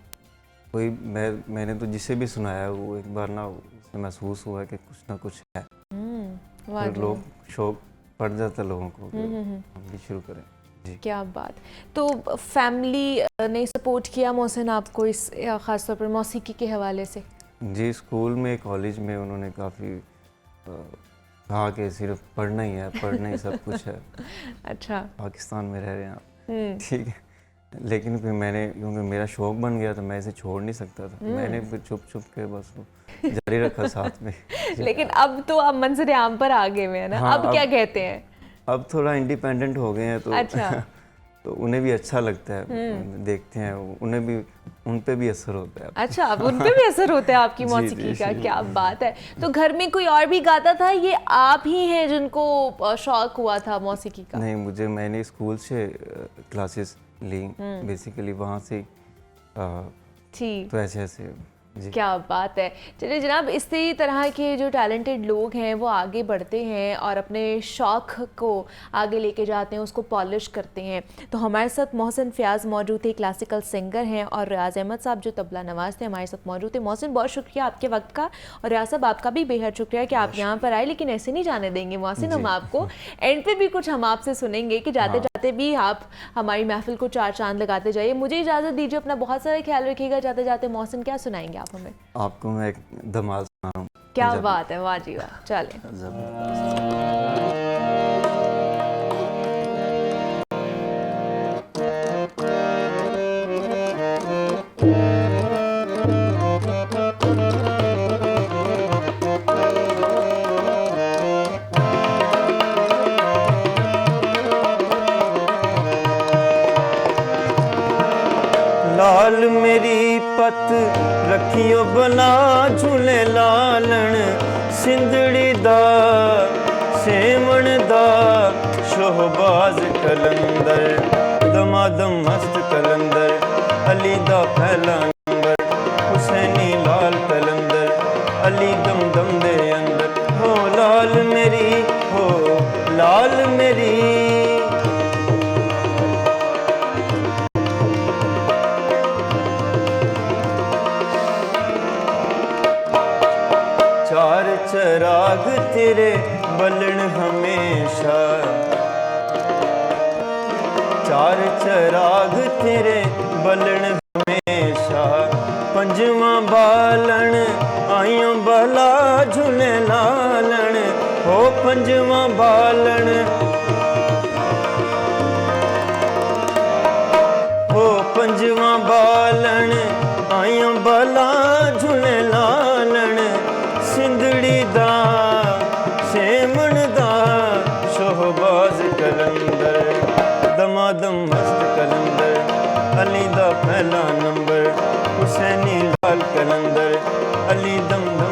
कोई मैंने तो जिसे भी सुनाया वो एक बार ना उसे महसूस हुआ कि कुछ ना कुछ है। वाह फिर जी लोग शौक पड़ जाता लोगों को कि हम भी शुरू करें। जी। क्या बात। तो फैमिली ने सपोर्ट किया मोहसिन आपको इस ख़ास तौर पर मौसीकी के हवाले से? जी, स्कूल में, कॉलेज में उन्होंने काफ़ी कहा कि सिर्फ पढ़ना ही है, पढ़ना ही सब कुछ है। अच्छा। पाकिस्तान में रह रहे हैं आप, ठीक है। लेकिन फिर मैंने, क्योंकि मेरा शौक बन गया तो मैं इसे छोड़ नहीं सकता था। मैंने फिर छुप छुप के बस वो जारी रखा साथ में। लेकिन अब तो आप मंजर आम पर आ गए हुए हैं ना। हाँ, अब क्या कहते हैं? अब थोड़ा इंडिपेंडेंट हो गए हैं तो अच्छा। तो उन्हें भी अच्छा लगता है, देखते हैं, उन्हें भी, उन पे भी असर होता है। अच्छा, अब उन पे भी असर होता है आपकी जी, मौसीकी जी, का? जी। क्या बात है। तो घर में कोई और भी गाता था, ये आप ही हैं जिनको शौक हुआ था मौसीकी का? नहीं, मैंने स्कूल से क्लासेस ली, बेसिकली वहाँ से ठीक। तो ऐसे जी। क्या बात है। चलिए जनाब, इसी तरह के जो टैलेंटेड लोग हैं वो आगे बढ़ते हैं और अपने शौक़ को आगे लेके जाते हैं, उसको पॉलिश करते हैं। तो हमारे साथ मोहसिन फ़याज़ मौजूद थे, क्लासिकल सिंगर हैं, और रियाज़ अहमद साहब जो तबला नवाज़ थे हमारे साथ मौजूद थे। मोहसिन, बहुत शुक्रिया आपके वक्त का, और रियाज़ साहब आपका भी बेहद शुक्रिया कि आप यहाँ पर आए। लेकिन ऐसे नहीं जाने देंगे मोहसिन, हम आपको एंड पे भी कुछ हम आपसे सुनेंगे कि जाते जाते भी आप हमारी महफिल को चार चांद लगाते जाइए। मुझे इजाज़त दीजिए, अपना बहुत सारा ख्याल रखिएगा। जाते जाते मोहसिन, क्या सुनाएंगे आप हमें? आपको मैं एक धमाल सुना रहा हूँ। क्या बात है, वाह जी वाह। चलें। लाल मेरी पत रखियो बना झूले लालण, सिंधड़ी दा सेवण दा शोहबाज कलंदर, दमादम मस्त कलंदर, अली दा पहला नंबर, हुसैनी लाल कलंदर, अली दम दम दे अंदर। हो लाल मेरी, हो लाल मेरी, तेरे बलण हमेशा, चार चराग तेरे बलण हमेशा, पंजवा बालण आइयों बला झुने लालण, हो पंजवा बालण, हो पंजवा बालण आइयों बला झुने लालण, सिंधड़ी दा सेमण दा शोहबाज कलंदर, दमादम मस्त कलंदर, अली दा पहला नंबर, हुसैनी लाल कलंदर, अली दम दम